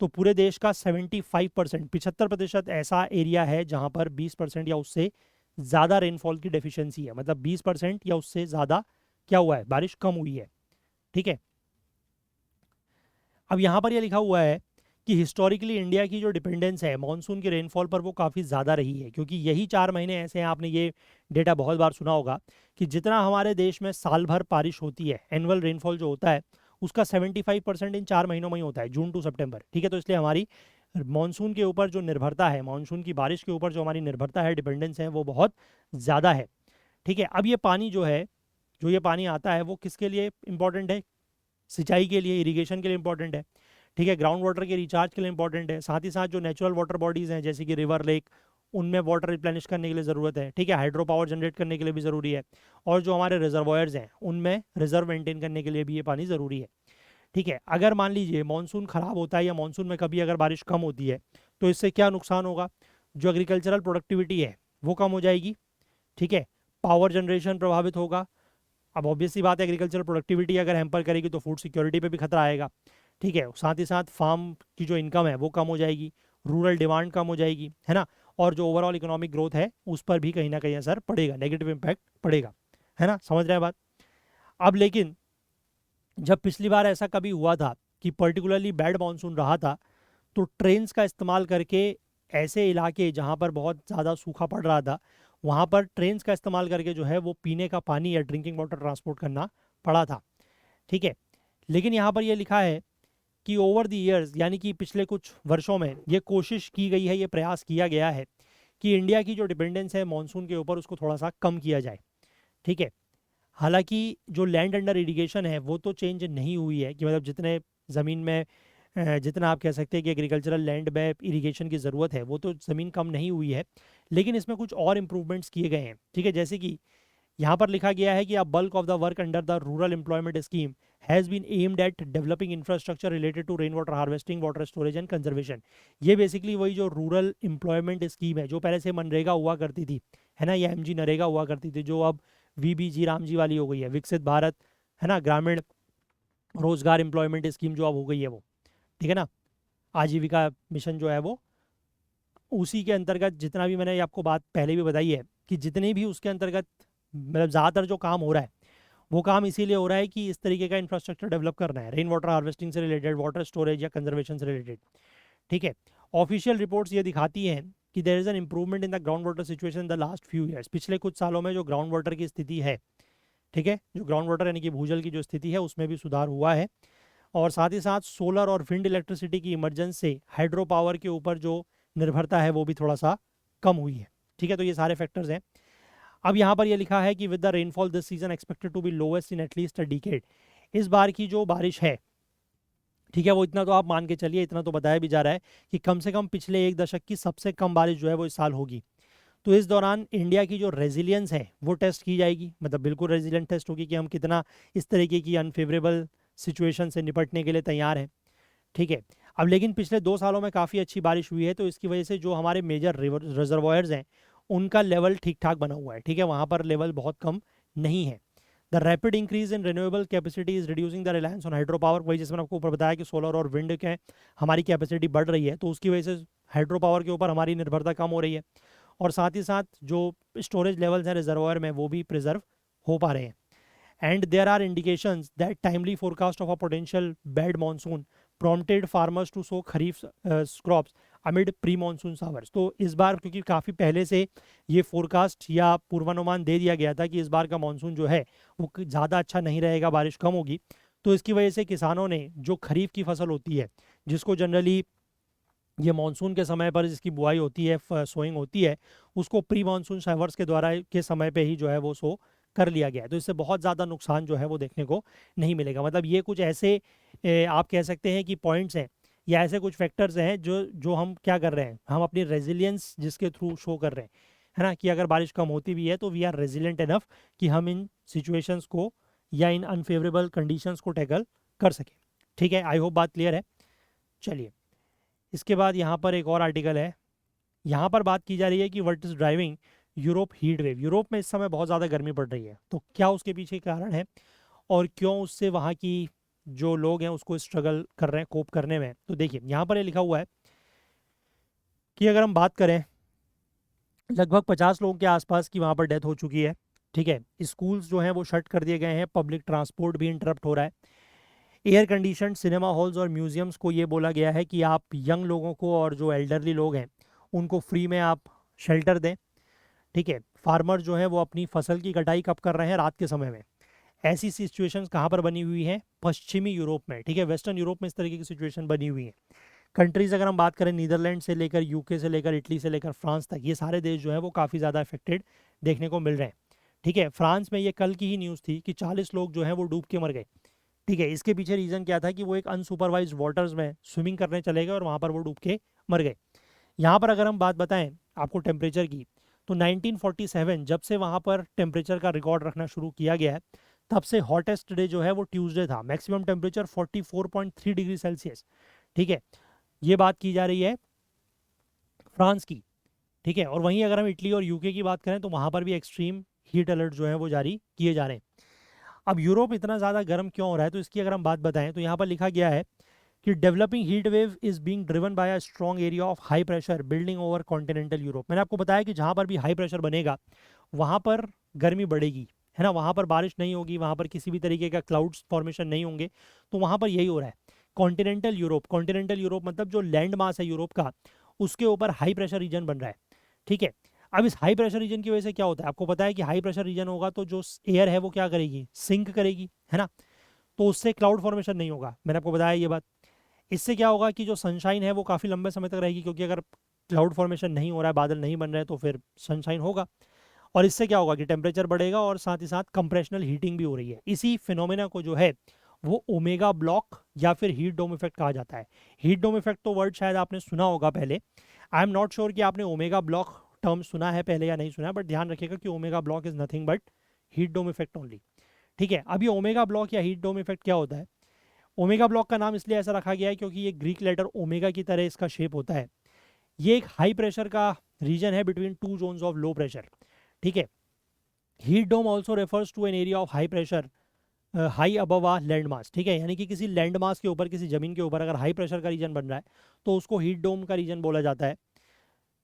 तो पूरे देश का 75%, 75% ऐसा एरिया है जहां पर 20% या उससे ज़्यादा रेनफॉल की डेफिशिएंसी है, मतलब 20% या उससे ज़्यादा क्या हुआ है, बारिश कम हुई है। ठीक है, अब यहाँ पर यह लिखा हुआ है कि हिस्टोरिकली इंडिया की जो डिपेंडेंस है मानसून के रेनफॉल पर वो काफ़ी ज़्यादा रही है, क्योंकि यही 4 महीने ऐसे हैं, आपने ये डेटा बहुत बार सुना होगा कि जितना हमारे देश में साल भर बारिश होती है, एनुअल रेनफॉल जो होता है उसका 75% इन 4 महीनों में ही होता है, जून टू सितंबर। ठीक है, तो इसलिए हमारी मानसून के ऊपर जो निर्भरता है, मानसून की बारिश के ऊपर जो हमारी निर्भरता है, डिपेंडेंस है, वो बहुत ज़्यादा है। ठीक है, अब ये पानी जो है, जो ये पानी आता है वो किसके लिए इंपॉर्टेंट है, सिंचाई के लिए, इरिगेशन के लिए इंपॉर्टेंट है। ठीक है, ग्राउंड वाटर के रिचार्ज के लिए इंपॉर्टेंट है, साथ ही साथ जो नेचुरल वाटर बॉडीज़ हैं जैसे कि रिवर, लेक, उनमें वाटर रिप्लेनिश करने के लिए ज़रूरत है। ठीक है, हाइड्रो पावर जनरेट करने के लिए भी ज़रूरी है, और जो हमारे रिजर्वॉयर्स हैं उनमें रिजर्व मेंटेन करने के लिए भी ये पानी ज़रूरी है। ठीक है, अगर मान लीजिए मानसून ख़राब होता है या मानसून में कभी अगर बारिश कम होती है तो इससे क्या नुकसान होगा, जो एग्रीकल्चरल प्रोडक्टिविटी है वो कम हो जाएगी। ठीक है, पावर जनरेशन प्रभावित होगा। अब ऑब्वियसली बात है, एग्रीकल्चरल प्रोडक्टिविटी अगर हैम्पर करेगी तो फूड सिक्योरिटी पे भी खतरा आएगा। ठीक है, साथ ही साथ फार्म की जो इनकम है वो कम हो जाएगी, रूरल डिमांड कम हो जाएगी, है ना, और जो ओवरऑल इकोनॉमिक ग्रोथ है उस पर भी कहीं ना कहीं असर पड़ेगा, नेगेटिव इम्पैक्ट पड़ेगा, है ना, समझ रहे हैं बात। अब लेकिन जब पिछली बार ऐसा कभी हुआ था कि पर्टिकुलरली बैड मानसून रहा था, तो ट्रेन्स का इस्तेमाल करके ऐसे इलाके जहाँ पर बहुत ज़्यादा सूखा पड़ रहा था वहाँ पर ट्रेन्स का इस्तेमाल करके जो है वो पीने का पानी या ड्रिंकिंग वाटर ट्रांसपोर्ट करना पड़ा था। ठीक है, लेकिन यहाँ पर ये लिखा है कि ओवर द ईयर्स, यानी कि पिछले कुछ वर्षों में ये कोशिश की गई है, ये प्रयास किया गया है कि इंडिया की जो डिपेंडेंस है मानसून के ऊपर उसको थोड़ा सा कम किया जाए। ठीक है, हालांकि जो लैंड अंडर इरिगेशन है वो तो चेंज नहीं हुई है, कि मतलब जितने ज़मीन में जितना आप कह सकते हैं कि एग्रीकल्चरल लैंड में इरिगेशन की ज़रूरत है वो तो ज़मीन कम नहीं हुई है, लेकिन इसमें कुछ और इम्प्रूवमेंट्स किए गए हैं। ठीक है, जैसे कि यहाँ पर लिखा गया है कि अब bulk of the work under the rural employment scheme has been aimed at developing infrastructure related to rain water harvesting, water storage and conservation. ये बेसिकली वही जो रूरल एम्प्लॉयमेंट स्कीम है जो पहले से मनरेगा हुआ करती थी, है ना, या एमजी नरेगा हुआ करती थी, जो अब VBG रामजी वाली हो गई है, विकसित भारत, है ना, ग्रामीण रोजगार एम्प्लॉयमेंट स्कीम जो अब हो गई है वो, ठीक है ना, आजीविका मिशन जो है वो, उसी के अंतर्गत जितना भी मैंने आपको बात पहले भी बताई है कि जितने भी उसके अंतर्गत मतलब ज़्यादातर जो काम हो रहा है वो काम इसीलिए हो रहा है कि इस तरीके का इंफ्रास्ट्रक्चर डेवलप करना है, रेन वाटर हार्वेस्टिंग से रिलेटेड, वाटर स्टोरेज या कंजर्वेशन से रिलेटेड, ठीक है। ऑफिशियल रिपोर्ट्स ये दिखाती हैं कि there is an improvement in the ground water situation in the last few years, पिछले कुछ सालों में जो ग्राउंड वाटर की स्थिति है, ठीक है, जो ग्राउंड वाटर यानी कि भूजल की जो स्थिति है उसमें भी सुधार हुआ है। और साथ ही साथ सोलर और विंड इलेक्ट्रिसिटी की इमरजेंस से हाइड्रो पावर के ऊपर जो निर्भरता है वो भी थोड़ा सा कम हुई है, ठीक है। तो ये सारे फैक्टर्स हैं। अब यहाँ पर ये लिखा है कि with the rainfall this season expected to be lowest in at least a decade, इस बार की जो बारिश है, ठीक है, वो इतना तो आप मान के चलिए, इतना तो बताया भी जा रहा है कि कम से कम पिछले एक दशक की सबसे कम बारिश जो है वो इस साल होगी। तो इस दौरान इंडिया की जो रेजिलियंस है वो टेस्ट की जाएगी, मतलब बिल्कुल रेजिलियंट टेस्ट होगी कि हम कितना इस तरीके की अनफेवरेबल सिचुएशन से निपटने के लिए तैयार हैं, ठीक है। अब लेकिन पिछले 2 सालों में काफ़ी अच्छी बारिश हुई है, तो इसकी वजह से जो हमारे मेजर रिजर्वॉयर्स हैं उनका लेवल ठीक ठाक बना हुआ है, ठीक है, वहाँ पर लेवल बहुत कम नहीं है। The rapid increase in renewable capacity is reducing the reliance on hydro power, वही जिसमें आपको ऊपर बताया कि सोलर और विंड के हमारी कैपेसिटी बढ़ रही है, तो उसकी वजह से हाइड्रो पावर के ऊपर हमारी निर्भरता कम हो रही है। और साथ ही साथ जो स्टोरेज लेवल्स हैं रिजर्वॉयर में वो भी प्रिजर्व हो पा रहे हैं। And there are indications that timely forecast of a potential bad monsoon prompted farmers to sow kharif crops amid pre-monsoon showers। तो इस बार क्योंकि काफ़ी पहले से ये फोरकास्ट या पूर्वानुमान दे दिया गया था कि इस बार का मानसून जो है वो ज़्यादा अच्छा नहीं रहेगा, बारिश कम होगी, तो इसकी वजह से किसानों ने जो खरीफ की फसल होती है, जिसको जनरली ये मानसून के समय पर जिसकी बुआई होती है, सोइंग होती है, उसको प्री मानसून शावर्स के द्वारा के समय पे ही जो है वो सो कर लिया गया है। तो इससे बहुत ज़्यादा नुकसान जो है वो देखने को नहीं मिलेगा। मतलब ये कुछ ऐसे आप कह सकते हैं कि पॉइंट्स हैं या ऐसे कुछ फैक्टर्स हैं जो जो हम क्या कर रहे हैं, हम अपनी रेजिलियंस जिसके थ्रू शो कर रहे हैं, है ना, कि अगर बारिश कम होती भी है तो वी आर रेजिलियंट इनफ कि हम इन सिचुएशंस को या इन अनफेवरेबल कंडीशंस को टैकल कर सकें, ठीक है। आई होप बात क्लियर है। चलिए, इसके बाद यहाँ पर एक और आर्टिकल है, यहाँ पर बात की जा रही है कि what is driving Europe heat wave. Europe में इस समय बहुत ज़्यादा गर्मी पड़ रही है, तो क्या उसके पीछे कारण है और क्यों उससे वहाँ की जो लोग हैं उसको स्ट्रगल कर रहे हैं कोप करने में। तो देखिए यहाँ पर ये लिखा हुआ है कि अगर हम बात करें, लगभग 50 लोगों के आसपास की वहाँ पर डेथ हो चुकी है, ठीक है। स्कूल्स जो हैं वो शट कर दिए गए हैं, पब्लिक ट्रांसपोर्ट भी इंटरप्ट हो रहा है, एयर कंडीशन सिनेमा हॉल्स और म्यूजियम्स को ये बोला गया है कि आप यंग लोगों को और जो एल्डरली लोग हैं उनको फ्री में आप शेल्टर दें, ठीक है। फार्मर जो है वो अपनी फसल की कटाई कब कर रहे हैं, रात के समय में। ऐसी सिचुएशंस कहाँ पर बनी हुई हैं, पश्चिमी यूरोप में, ठीक है, वेस्टर्न यूरोप में इस तरीके की सिचुएशन बनी हुई है। कंट्रीज़ अगर हम बात करें, नीदरलैंड से लेकर यूके से लेकर इटली से लेकर फ्रांस तक, ये सारे देश जो है वो काफ़ी ज़्यादा अफेक्टेड देखने को मिल रहे हैं, ठीक है। फ्रांस में ये कल की ही न्यूज़ थी कि 40 लोग जो हैं वो डूब के मर गए, ठीक है। इसके पीछे रीज़न क्या था कि वो एक अनसुपरवाइज वाटर्स में स्विमिंग करने चले गए और वहाँ पर वो डूब के मर गए। यहाँ पर अगर हम बात बताएं आपको टेम्परेचर की, तो 1947 जब से वहाँ पर टेम्परेचर का रिकॉर्ड रखना शुरू किया गया है, तब से हॉटेस्ट डे जो है वो ट्यूसडे था, मैक्सिमम टेम्परेचर 44.3 डिग्री सेल्सियस, ठीक है। ये बात की जा रही है फ्रांस की, ठीक है। और वहीं अगर हम इटली और यूके की बात करें तो वहाँ पर भी एक्सट्रीम हीट अलर्ट जो है वो जारी किए जा रहे हैं। अब यूरोप इतना ज़्यादा गर्म क्यों हो रहा है, तो इसकी अगर हम बात बताएं तो यहाँ पर लिखा गया है कि developing heat wave is being driven by a strong area of high pressure building over continental Europe. मैंने आपको बताया कि जहाँ पर भी हाई प्रेशर बनेगा वहाँ पर गर्मी बढ़ेगी, है ना, वहाँ पर बारिश नहीं होगी, वहाँ पर किसी भी तरीके का क्लाउड्स फॉर्मेशन नहीं होंगे, तो वहाँ पर यही हो रहा है। कॉन्टिनेंटल यूरोप मतलब जो लैंड मास है यूरोप का, उसके ऊपर हाई प्रेशर रीजन बन रहा है, ठीक है। अब इस हाई प्रेशर रीजन की वजह से क्या होता है, आपको पता है कि हाई प्रेशर रीजन होगा तो जो एयर है वो क्या करेगी, सिंक करेगी, है ना, तो उससे क्लाउड फॉर्मेशन नहीं होगा, मैंने आपको बताया ये बात। इससे क्या होगा कि जो सनशाइन है वो काफ़ी लंबे समय तक रहेगी, क्योंकि अगर क्लाउड फॉर्मेशन नहीं हो रहा है, बादल नहीं बन रहे हैं, तो फिर सनशाइन होगा। और इससे क्या होगा कि टेम्परेचर बढ़ेगा और साथ ही साथ कंप्रेशनल हीटिंग भी हो रही है। इसी फिनोमेना को जो है वो ओमेगा ब्लॉक या फिर हीट डोम इफेक्ट कहा जाता है। हीट डोम इफेक्ट तो वर्ड शायद आपने सुना होगा पहले, आई एम नॉट श्योर कि आपने ओमेगा ब्लॉक टर्म सुना है पहले या नहीं सुना है, बट ध्यान रखिएगा कि omega block is nothing but heat dome effect only, ठीक है। अब ये ओमेगा ब्लॉक या हीट डोम इफेक्ट क्या होता है, ओमेगा ब्लॉक का नाम इसलिए ऐसा रखा गया है क्योंकि ये ग्रीक लेटर ओमेगा की तरह इसका शेप होता है। ये एक हाई प्रेशर का रीजन है between two zones of low pressure, ठीक है। Heat dome also refers to an area of high pressure high above a land mass, ठीक है, यानी कि किसी लैंड मास के ऊपर, किसी जमीन के ऊपर अगर हाई प्रेशर का रीजन बन रहा है तो उसको हीट डोम का रीजन बोला जाता है।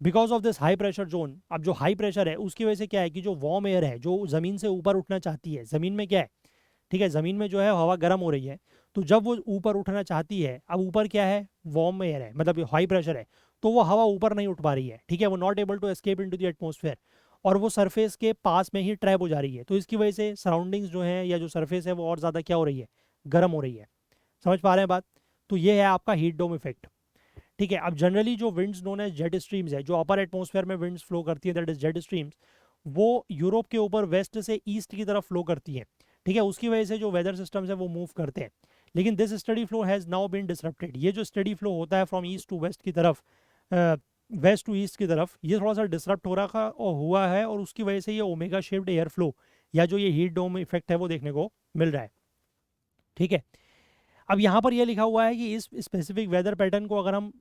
Because of this high pressure zone, अब जो हाई प्रेशर है उसकी वजह से क्या है कि जो वार्म एयर है जो ज़मीन से ऊपर उठना चाहती है, ज़मीन में क्या है, ठीक है, ज़मीन में जो है हवा गर्म हो रही है, तो जब वो ऊपर उठना चाहती है, अब ऊपर क्या है, वार्म एयर है, मतलब हाई प्रेशर है, तो वो हवा ऊपर नहीं उठ पा रही है, ठीक है, वो not able to escape into the atmosphere, और वो सरफेस के पास में ही ट्रैप हो जा रही है, तो इसकी वजह से सराउंडिंग्स जो है या जो सरफेस है वो और ज़्यादा क्या हो रही है, गर्म हो रही है। समझ पा रहे हैं बात? तो ये है आपका हीट डोम इफेक्ट। ठीक है, अब जनरली जो winds known as jet streams है, जो अपर एटमॉस्फेयर में विंड्स फ्लो करती है, दैट इज जेट स्ट्रीम्स, वो यूरोप के ऊपर वेस्ट से ईस्ट की तरफ फ्लो करती है, ठीक है, उसकी वजह से जो वेदर सिस्टम्स है वो मूव करते हैं। लेकिन this study flow has now been disrupted, ये जो स्टडी फ्लो होता है फ्रॉम ईस्ट टू वेस्ट की तरफ, वेस्ट टू ईस्ट की तरफ, ये थोड़ा सा डिसरप्ट हो रहा और हुआ है, और उसकी वजह से ये ओमेगा शेप्ड एयर फ्लो या जो ये हीट डोम इफेक्ट है वो देखने को मिल रहा है। ठीक है, अब यहाँ पर यह लिखा हुआ है कि इस स्पेसिफिक वेदर पैटर्न को अगर हम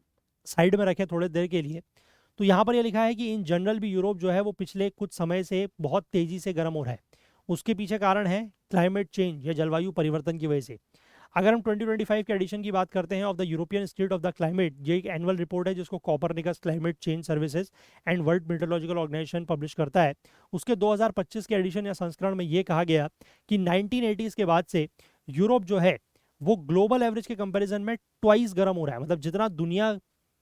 साइड में रखें थोड़ी देर के लिए, तो यहाँ पर यह लिखा है कि इन जनरल भी यूरोप जो है वो पिछले कुछ समय से बहुत तेज़ी से गर्म हो रहा है। उसके पीछे कारण है क्लाइमेट चेंज या जलवायु परिवर्तन की वजह से। अगर हम 2025 के एडिशन की बात करते हैं of the European state of the climate, ये एक एनुअल रिपोर्ट है जिसको Copernicus climate change services and world meteorological organisation publish करता है। उसके 2025 के एडिशन या संस्करण में ये कहा गया कि 1980s के बाद से यूरोप जो है वो ग्लोबल एवरेज के कंपैरिजन में ट्वाइस गर्म हो रहा है, मतलब जितना दुनिया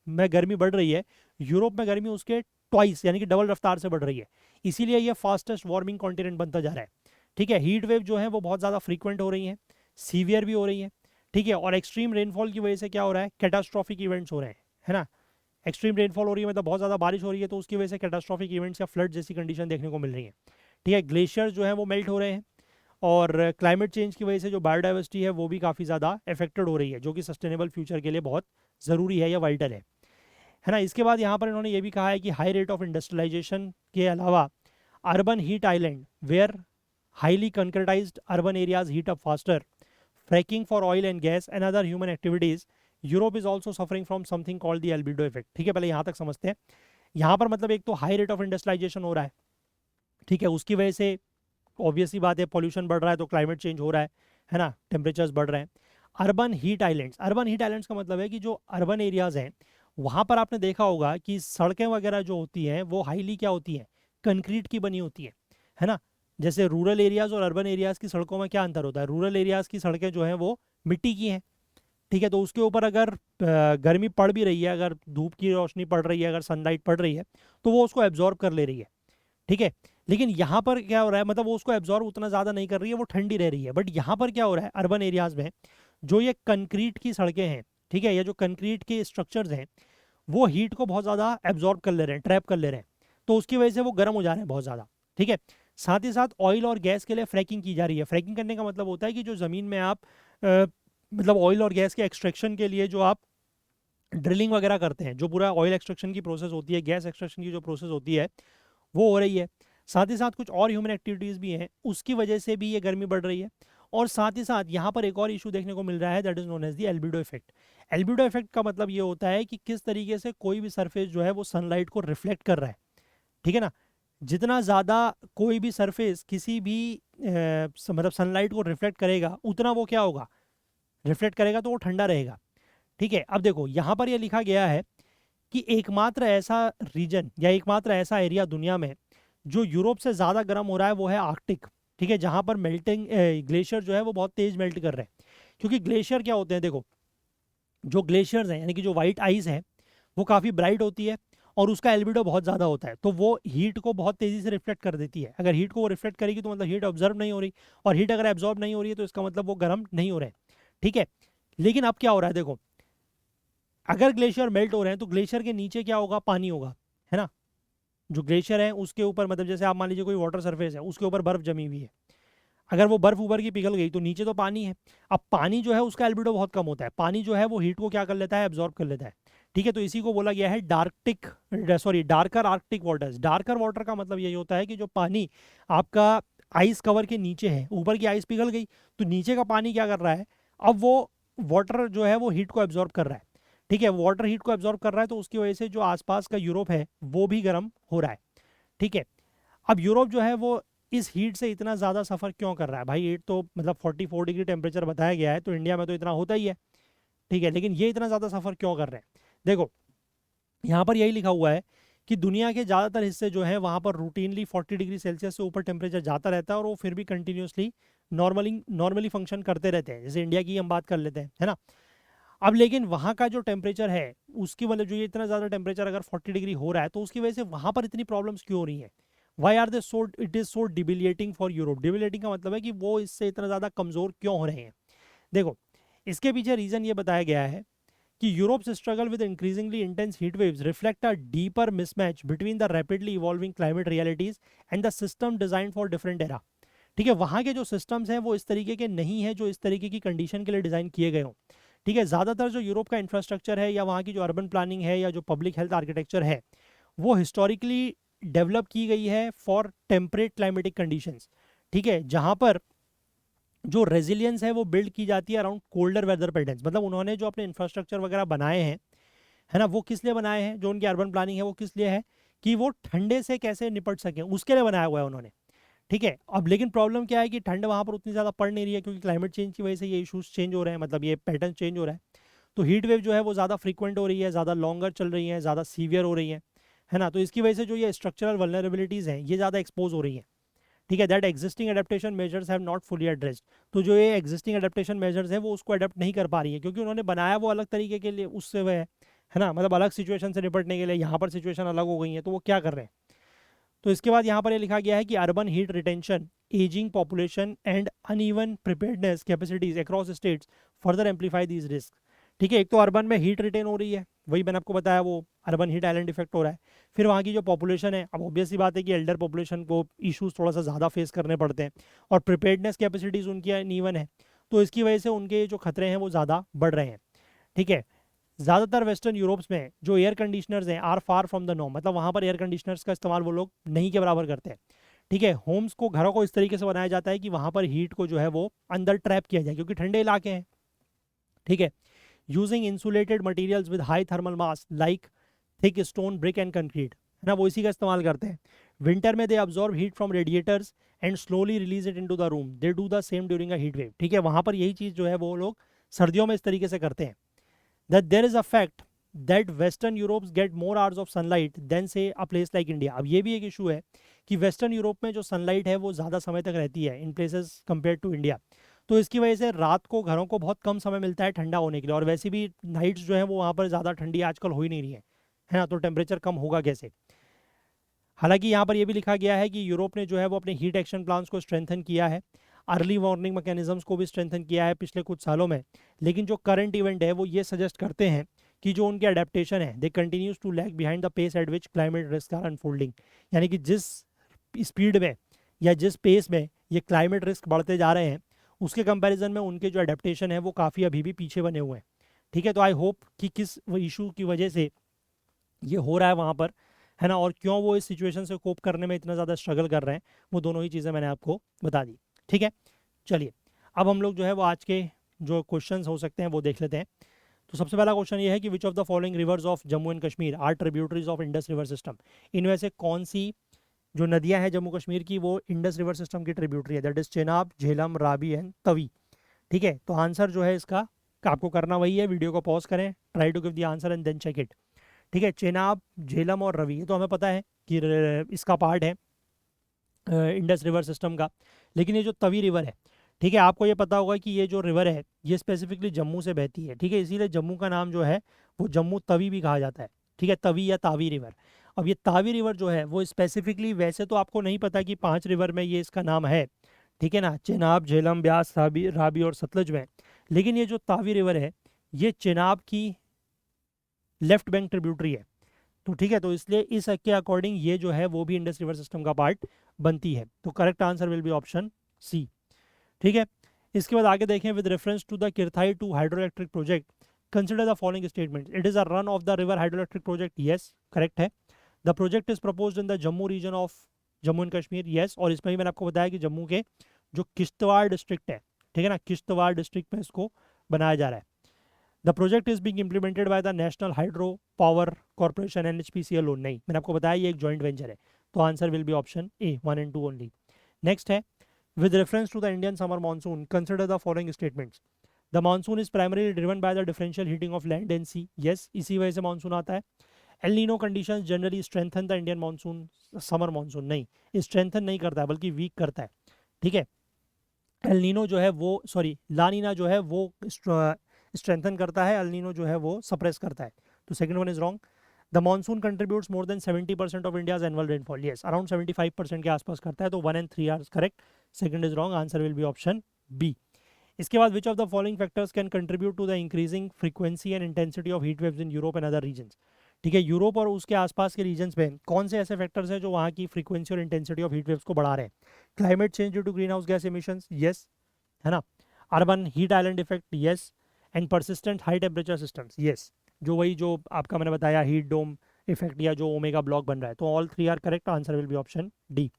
में गर्मी बढ़ रही है, यूरोप में गर्मी उसके ट्वाइस यानी कि डबल रफ्तार से बढ़ रही है। इसीलिए ये फास्टेस्ट वार्मिंग कॉन्टिनेंट बनता जा रहा है। ठीक है, हीट वेव जो है वो बहुत ज़्यादा फ्रीक्वेंट हो रही हैं, सीवियर भी हो रही है, ठीक है, और एक्सट्रीम रेनफॉल की वजह से क्या हो रहा है, कैटास्ट्रॉफिक इवेंट्स हो रहे हैं, है ना। एक्सट्रीम रेनफॉल हो रही है मतलब बहुत ज़्यादा बारिश हो रही है, तो उसकी वजह से कैटास्ट्रॉफिक इवेंट्स या फ्लड जैसी कंडीशन देखने को मिल रही है। ठीक है, ग्लेशियर जो है वो मेल्ट हो रहे हैं, और क्लाइमेट चेंज की वजह से जो बायोडाइवर्सिटी है वो भी काफ़ी ज़्यादा अफेक्टेड हो रही है, जो कि सस्टेनेबल फ्यूचर के लिए बहुत ज़रूरी है या वाइटल है ना। इसके बाद यहाँ पर इन्होंने ये भी कहा है कि हाई रेट ऑफ इंडस्ट्रियलाइजेशन के अलावा urban heat island where highly concretised urban areas heat up faster, fracking for oil and gas and other human activities, Europe is also suffering from something called the albedo effect. ठीक है, पहले यहाँ तक समझते हैं। यहाँ पर मतलब एक तो हाई रेट ऑफ इंडस्ट्रियलाइजेशन हो रहा है, ठीक है, उसकी वजह से ऑब्वियसली बात है पॉल्यूशन बढ़ रहा है तो क्लाइमेट चेंज हो रहा है ना, टेम्परेचर्स बढ़ रहे हैं। Urban heat islands, urban heat islands का मतलब है कि जो अर्बन एरियाज हैं वहाँ पर आपने देखा होगा कि सड़कें वगैरह जो होती हैं वो हाईली क्या होती हैं, कंक्रीट की बनी होती है ना। जैसे रूरल एरियाज और अर्बन एरियाज की सड़कों में क्या अंतर होता है, रूरल एरियाज की सड़कें जो हैं वो मिट्टी की हैं, ठीक है, तो उसके ऊपर अगर गर्मी पड़ भी रही है, अगर धूप की रोशनी पड़ रही है, अगर सनलाइट पड़ रही है, तो वो उसको एब्जॉर्ब कर ले रही है, ठीक है। लेकिन यहाँ पर क्या हो रहा है, मतलब वो उसको एब्जॉर्ब उतना ज़्यादा नहीं कर रही है, वो ठंडी रह रही है। बट यहाँ पर क्या हो रहा है अर्बन एरियाज में, जो ये कंक्रीट की सड़कें हैं, ठीक है, या जो कंक्रीट के स्ट्रक्चर्स हैं, वो हीट को बहुत ज़्यादा एब्जॉर्ब कर ले रहे हैं, ट्रैप कर ले रहे हैं, तो उसकी वजह से वो गर्म हो जा रहे हैं बहुत ज़्यादा। ठीक है, साथ ही साथ ऑयल और गैस के लिए फ्रैकिंग की जा रही है। फ्रैकिंग करने का मतलब होता है कि जो ज़मीन में आप मतलब ऑयल और गैस के एक्सट्रैक्शन के लिए जो आप ड्रिलिंग वगैरह करते हैं, जो पूरा ऑयल एक्सट्रैक्शन की प्रोसेस होती है, गैस एक्सट्रैक्शन की जो प्रोसेस होती है वो हो रही है। साथ ही साथ कुछ और ह्यूमन एक्टिविटीज़ भी हैं, उसकी वजह से भी ये गर्मी बढ़ रही है। और साथ ही साथ यहाँ पर एक और इशू देखने को मिल रहा है, that is known as the albedo effect. Albedo effect का मतलब ये होता है कि किस तरीके से कोई भी सरफेस जो है वो सनलाइट को रिफ्लेक्ट कर रहा है, ठीक है ना। जितना ज़्यादा कोई भी सरफेस किसी भी मतलब सनलाइट को रिफ्लेक्ट करेगा, उतना वो क्या होगा, रिफ्लेक्ट करेगा तो वो ठंडा रहेगा। ठीक है, अब देखो यहाँ पर ये लिखा गया है कि एकमात्र ऐसा रीजन या एकमात्र ऐसा एरिया दुनिया में जो यूरोप से ज़्यादा गर्म हो रहा है वो है आर्कटिक। ठीक है, जहाँ पर मेल्टिंग ग्लेशियर जो है वो बहुत तेज मेल्ट कर रहे हैं। क्योंकि ग्लेशियर क्या होते हैं, देखो जो ग्लेशियर्स हैं यानी कि जो वाइट आइस है वो काफ़ी ब्राइट होती है, और उसका एल्बिडो बहुत ज़्यादा होता है, तो वो हीट को बहुत तेज़ी से रिफ्लेक्ट कर देती है। अगर हीट को वो रिफ्लेक्ट करेगी तो मतलब हीट ऑब्जर्व नहीं हो रही, और हीट अगर एब्जॉर्ब नहीं हो रही है तो इसका मतलब वो गर्म नहीं हो रहे हैं। ठीक है, लेकिन अब क्या हो रहा है, देखो अगर ग्लेशियर मेल्ट हो रहे हैं तो ग्लेशियर के नीचे क्या होगा, पानी होगा, है ना। जो ग्लेशियर है उसके ऊपर, मतलब जैसे आप मान लीजिए कोई वाटर सरफेस है, उसके ऊपर बर्फ जमी हुई है, अगर वो बर्फ उबर की पिघल गई तो नीचे तो पानी है। अब पानी जो है उसका एल्बिडो बहुत कम होता है, पानी जो है वो हीट को क्या कर लेता है, एब्जॉर्ब कर लेता है। ठीक है, तो इसी को बोला गया है darker Arctic waters. Darker water का मतलब यही होता है कि जो पानी आपका आइस कवर के नीचे है, ऊपर की आइस पिघल गई तो नीचे का पानी क्या कर रहा है, अब वो वाटर जो है वो हीट को एब्जॉर्ब कर रहा है। ठीक है, वाटर हीट को एब्जॉर्ब कर रहा है, तो उसकी वजह से जो आसपास का यूरोप है वो भी गर्म हो रहा है। ठीक है, अब यूरोप जो है वो इस हीट से इतना ज़्यादा सफ़र क्यों कर रहा है भाई? हीट तो मतलब 44 डिग्री टेम्परेचर बताया गया है, तो इंडिया में तो इतना होता ही है, ठीक है, लेकिन ये इतना ज़्यादा सफ़र क्यों कर रहे हैं? देखो, यहाँ पर यही लिखा हुआ है कि दुनिया के ज़्यादातर हिस्से जो है वहाँ पर रूटीनली 40 डिग्री सेल्सियस से ऊपर टेम्परेचर जाता रहता है, और वो फिर भी कंटिन्यूसली नॉर्मली फंक्शन करते रहते हैं। जैसे इंडिया की हम बात कर लेते हैं, है ना। अब लेकिन वहाँ का जो टेम्परेचर है, उसकी वजह जो ये इतना ज़्यादा टेम्परेचर अगर 40 डिग्री हो रहा है, तो उसकी वजह से वहाँ पर इतनी प्रॉब्लम्स क्यों हो रही हैं? Why are they so it is so debilitating for Europe? Debilitating का मतलब है कि वो इससे इतना ज़्यादा कमज़ोर क्यों हो रहे हैं। देखो, इसके पीछे रीज़न ये बताया गया है कि Europe's struggle with increasingly intense heat waves reflect a deeper mismatch between the rapidly evolving climate realities and the system design for different era. ठीक है, वहाँ के जो सिस्टम्स हैं वो इस तरीके के नहीं है जो इस तरीके की कंडीशन के लिए डिज़ाइन किए गए हों। ठीक है, ज़्यादातर जो यूरोप का इंफ्रास्ट्रक्चर है या वहाँ की जो अर्बन प्लानिंग है या जो पब्लिक हेल्थ आर्किटेक्चर है, वो हिस्टोरिकली डेवलप की गई है फॉर टेम्परेट क्लाइमेटिक कंडीशंस। ठीक है, जहाँ पर जो रेजिलियंस है वो बिल्ड की जाती है अराउंड कोल्डर वेदर पैटर्न्स। मतलब उन्होंने जो अपने इंफ्रास्ट्रक्चर वगैरह बनाए हैं, है ना, वो किस लिए बनाए हैं? जो उनकी अर्बन प्लानिंग है वो किस लिए है? कि वो ठंडे से कैसे निपट सकें, उसके लिए बनाया हुआ है उन्होंने। ठीक है, अब लेकिन प्रॉब्लम क्या है कि ठंड वहाँ पर उतनी ज़्यादा पड़ नहीं रही है, क्योंकि क्लाइमेट चेंज की वजह से ये इशूज़ चेंज हो रहे हैं, मतलब ये पैटर्न चेंज हो रहा है। तो हीट वेव जो है वो ज़्यादा फ्रीक्वेंट हो रही है, ज़्यादा लॉन्गर चल रही है, ज़्यादा सीवियर हो रही है ना। तो इसकी वजह से जो ये स्ट्रक्चरल वल्नरेबिलिटीज़ हैं ये ज़्यादा एक्सपोज हो रही हैं। ठीक है, that existing adaptation measures have not fully addressed. तो जो ये एग्जिस्टिंग एडेप्टेशन मेजर्स हैं वो उसको अडेप्ट नहीं कर पा रही है, क्योंकि उन्होंने बनाया वो अलग तरीके के लिए, उससे वह है ना, मतलब अलग सिचुएशन से निपटने के लिए। यहाँ पर सिचुएशन अलग हो गई है, तो वो क्या कर रहे हैं? तो इसके बाद यहाँ पर ये लिखा गया है कि urban heat retention, ageing population and uneven preparedness capacities across states further amplify these risk. ठीक है, एक तो अर्बन में हीट रिटेन हो रही है, वही मैंने आपको बताया, वो अर्बन हीट आइलैंड इफेक्ट हो रहा है। फिर वहाँ की जो पॉपुलेशन है, अब ऑब्वियस सी बात है कि एल्डर पॉपुलेशन को इश्यूज थोड़ा सा ज़्यादा फेस करने पड़ते हैं, और प्रिपेयर्डनेस कैपेसिटीज़ उनकी अनइवन है, तो इसकी वजह से उनके जो खतरे हैं वो ज़्यादा बढ़ रहे हैं। ठीक है, ज़्यादातर वेस्टर्न यूरोप्स में जो एयर कंडीशनर्स हैं are far from the norm, मतलब वहाँ पर एयर कंडीशनर्स का इस्तेमाल वो लोग नहीं के बराबर करते हैं। ठीक है, होम्स को, घरों को इस तरीके से बनाया जाता है कि वहाँ पर हीट को जो है वो अंदर ट्रैप किया जाए, क्योंकि ठंडे इलाके हैं। ठीक है, using insulated materials with high thermal mass like thick stone, brick and concrete, है ना, वो इसी का इस्तेमाल करते हैं। विंटर में they absorb heat from radiators and slowly release it into the room, they do the same during a heat wave. ठीक है, वहाँ पर यही चीज़ जो है वो लोग सर्दियों में इस तरीके से करते हैं। that there is a fact that western Europe get more hours of sunlight than say a place like India। अब ये भी एक इशू है कि वेस्टर्न यूरोप में जो सनलाइट है वो ज़्यादा समय तक रहती है in places compare to India. तो इसकी वजह से रात को घरों को बहुत कम समय मिलता है ठंडा होने के लिए, और वैसे भी नाइट्स जो है वो वहाँ पर ज़्यादा ठंडी आजकल हो ही नहीं रही है ना, तो टेम्परेचर कम होगा कैसे? हालांकि यहाँ पर यह भी लिखा गया है कि यूरोप ने जो है वो अपने हीट एक्शन प्लान्स को स्ट्रेंथन किया है, अर्ली वार्निंग मैकेनिज्म्स को भी स्ट्रेंथन किया है पिछले कुछ सालों में। लेकिन जो करंट इवेंट है वो ये सजेस्ट करते हैं कि जो उनके अडेप्टेशन है they continues to lag behind the pace at which climate risk are unfolding. यानी कि जिस स्पीड में या जिस पेस में ये क्लाइमेट रिस्क बढ़ते जा रहे हैं, उसके कंपैरिजन में उनके जो अडेप्टेशन है वो काफ़ी अभी भी पीछे बने हुए हैं। ठीक है, तो आई होप कि किस इशू की वजह से ये हो रहा है वहाँ पर, है ना, और क्यों वो इस सिचुएशन से कोप करने में इतना ज़्यादा स्ट्रगल कर रहे हैं, वो दोनों ही चीज़ें मैंने आपको बता दी। ठीक है, चलिए अब हम लोग जो है वो आज के जो क्वेश्चंस हो सकते हैं वो देख लेते हैं। तो सबसे पहला क्वेश्चन ये है कि which of the following rivers of Jammu and Kashmir are tributaries of Indus river system. इनमें से कौन सी जो नदियां हैं जम्मू कश्मीर की वो इंडस रिवर सिस्टम की ट्रिब्यूटरी है? That is Chenab, Jhelum, Ravi and Tawi. ठीक है, तो आंसर जो है इसका आपको करना वही है, वीडियो को पॉज करें, try to give the answer and then check it. ठीक है, चेनाब, झेलम और रवि, ये तो हमें पता है कि इसका पार्ट है इंडस रिवर सिस्टम का। लेकिन ये जो तवी रिवर है, ठीक है, आपको ये पता होगा कि ये जो रिवर है ये स्पेसिफिकली जम्मू से बहती है। ठीक है, इसीलिए जम्मू का नाम जो है वो जम्मू तवी भी कहा जाता है। ठीक है, तवी या तावी रिवर। अब ये तावी रिवर जो है वो स्पेसिफिकली, वैसे तो आपको नहीं पता कि 5 रिवर में ये इसका नाम है, ठीक है ना, चेनाब, झेलम, ब्यास, राबी राबी और सतलज में। लेकिन ये जो तावी रिवर है ये चेनाब की लेफ्ट बैंक ट्रिब्यूटरी है। तो ठीक है, तो इसलिए इस के अकॉर्डिंग ये जो है वो भी इंडस रिवर सिस्टम का पार्ट बनती है। तो correct answer will be option C. ठीक है, इसके बाद आगे देखें, with reference to the Kirthai 2 hydro electric project consider the following statement. It is a run of the river hydro electric project, yes correct है। The project is proposed in the Jammu region of Jammu and Kashmir, yes, और इसमें भी मैंने आपको बताया कि जम्मू के जो किश्तवाड़ डिस्ट्रिक्ट है, ठीक है ना, किश्तवाड़ डिस्ट्रिक्ट में इसको बनाया जा रहा है। The project is being implemented by the national hydro power corporation NHPCL। नहीं, मैंने आपको बताया ये एक जॉइंट वेंचर है। तो answer will be option A, 1 and 2 only. Next है, with reference to the Indian summer monsoon, consider the following statements. The monsoon is primarily driven by the differential heating of land and sea. Yes, इसी वजह से monsoon आता है. El Nino conditions generally strengthen the Indian monsoon, summer monsoon नहीं, strengthen नहीं करता है बल्कि वीक करता है. ठीक है, एल नीनो जो है वो, सॉरी, ला नीना जो है वो स्ट्रेंथन करता है, एल नीनो जो है वो सप्रेस करता है. तो second one is wrong. The monsoon contributes more than 70% of India's annual rainfall. Yes, around 75% के आसपास करता है. तो 1 and 3 are correct. Second is wrong. Answer will be option B. इसके बाद which of the following factors can contribute to the increasing frequency and intensity of heat waves in Europe and other regions. ठीक है, Europe और उसके आसपास के regions में कौन से ऐसे फैक्टर्स हैं जो वहाँ की फ्रीक्वेंसी और इंटेंसिटी ऑफ हीट वेव्स को बढ़ा रहे हैं. Climate change due to green house gas emissions, yes, है ना. Urban heat island effect, yes. And persistent high temperature systems, yes. जो वही जो आपका मैंने बताया हीट डोम इफेक्ट या जो ओमेगा ब्लॉक बन रहा है. तो all three are correct. Answer will be option D.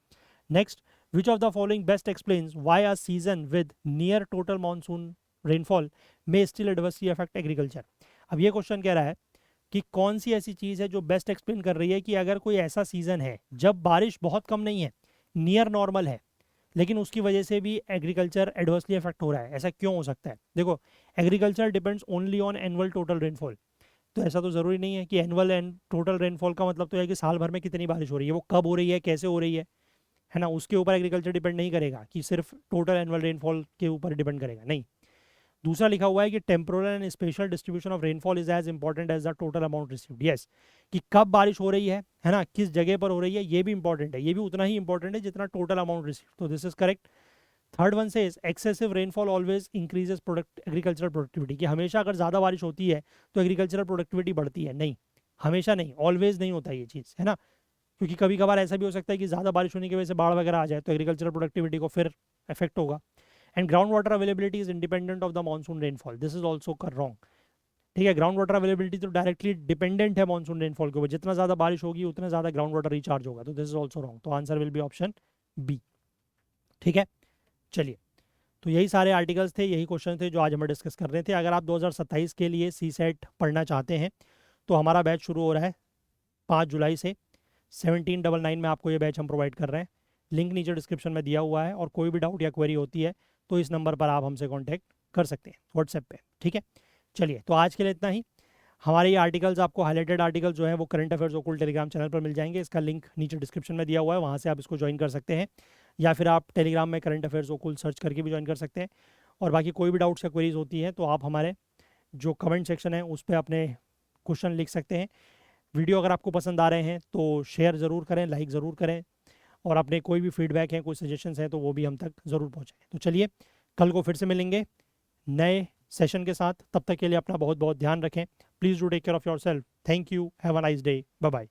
Next, which of the following best explains why a season with near total monsoon rainfall may still adversely affect agriculture. अब ये question कह रहा है कि कौन सी ऐसी चीज़ है जो बेस्ट एक्सप्लेन कर रही है कि अगर कोई ऐसा सीज़न है जब बारिश बहुत कम नहीं है, नियर नॉर्मल है, लेकिन उसकी वजह से भी एग्रीकल्चर एडवर्सली अफेक्ट हो रहा है. ऐसा क्यों हो सकता है? देखो, agriculture depends only on annual total rainfall. तो ऐसा तो ज़रूरी नहीं है कि एनुअल एंड टोटल रेनफॉल का मतलब तो है कि साल भर में कितनी बारिश हो रही है, वो कब हो रही है, कैसे हो रही है ना, उसके ऊपर एग्रीकल्चर डिपेंड नहीं करेगा कि सिर्फ टोटल एनुअल रेनफॉल के ऊपर डिपेंड करेगा, नहीं. दूसरा लिखा हुआ है कि temporal and special distribution of rainfall is as important as the total amount received. Yes, कि कब बारिश हो रही है ना, किस जगह पर हो रही है, ये भी इंपॉर्टेंट है. ये भी उतना ही इंपॉर्टेंट है जितना टोटल अमाउंट रिसीव्ड. तो this is correct. Third one से excessive rainfall always increases product agricultural productivity, कि हमेशा अगर ज़्यादा बारिश होती है तो एग्रीकल्चरल प्रोडक्टिविटी बढ़ती है. नहीं, हमेशा नहीं, ऑलवेज नहीं होता ये चीज़, है ना. क्योंकि कभी कभार ऐसा भी हो सकता है कि ज़्यादा बारिश होने की वजह से बाढ़ वगैरह आ जाए तो एग्रीकल्चरल प्रोडक्टिविटी को फिर इफेक्ट होगा. And ground water availability is independent of the monsoon rainfall. This is also कर रॉन्ग. ठीक है, ग्राउंड वाटर अवेलेबिलिटी तो डायरेक्टली डिपेंडेंट है मानसून रेनफॉल के ऊपर. जितना ज़्यादा बारिश होगी उतना ज़्यादा ग्राउंड वाटर रिचार्ज होगा. तो दिस इज ऑल्सो रॉन्ग. तो answer will be option B. ठीक है, चलिए. तो यही सारे आर्टिकल्स थे, यही क्वेश्चन थे जो आज हमें डिस्कस कर रहे थे. अगर आप 2027 के लिए सी सेट पढ़ना चाहते हैं तो हमारा बैच शुरू हो रहा है 5 जुलाई से. 1799 में आपको ये बैच हम प्रोवाइड कर रहे हैं. लिंक नीचे डिस्क्रिप्शन में दिया हुआ है. और कोई भी डाउट या क्वेरी होती है तो इस नंबर पर आप हमसे कांटेक्ट कर सकते हैं व्हाट्सएप पे. ठीक है, चलिए. तो आज के लिए इतना ही. हमारे ये आर्टिकल्स, आपको हाईलाइटेड आर्टिकल जो है वो करंट अफेयर्स ओकुल टेलीग्राम चैनल पर मिल जाएंगे. इसका लिंक नीचे डिस्क्रिप्शन में दिया हुआ है, वहाँ से आप इसको ज्वाइन कर सकते हैं. या फिर आप टेलीग्राम में करंट अफेयर्स ओकुल सर्च करके भी ज्वाइन कर सकते हैं. और बाकी कोई भी डाउट्स या क्वेरीज होती हैं तो आप हमारे जो कमेंट सेक्शन है उस पर अपने क्वेश्चन लिख सकते हैं. वीडियो अगर आपको पसंद आ रहे हैं तो शेयर ज़रूर करें, लाइक ज़रूर करें. और अपने कोई भी फीडबैक हैं, कोई सजेशंस हैं तो वो भी हम तक ज़रूर पहुँचाएँ. तो चलिए, कल को फिर से मिलेंगे नए सेशन के साथ. तब तक के लिए अपना बहुत बहुत ध्यान रखें. Please do take care of yourself. Thank you. Have a nice day. Bye bye.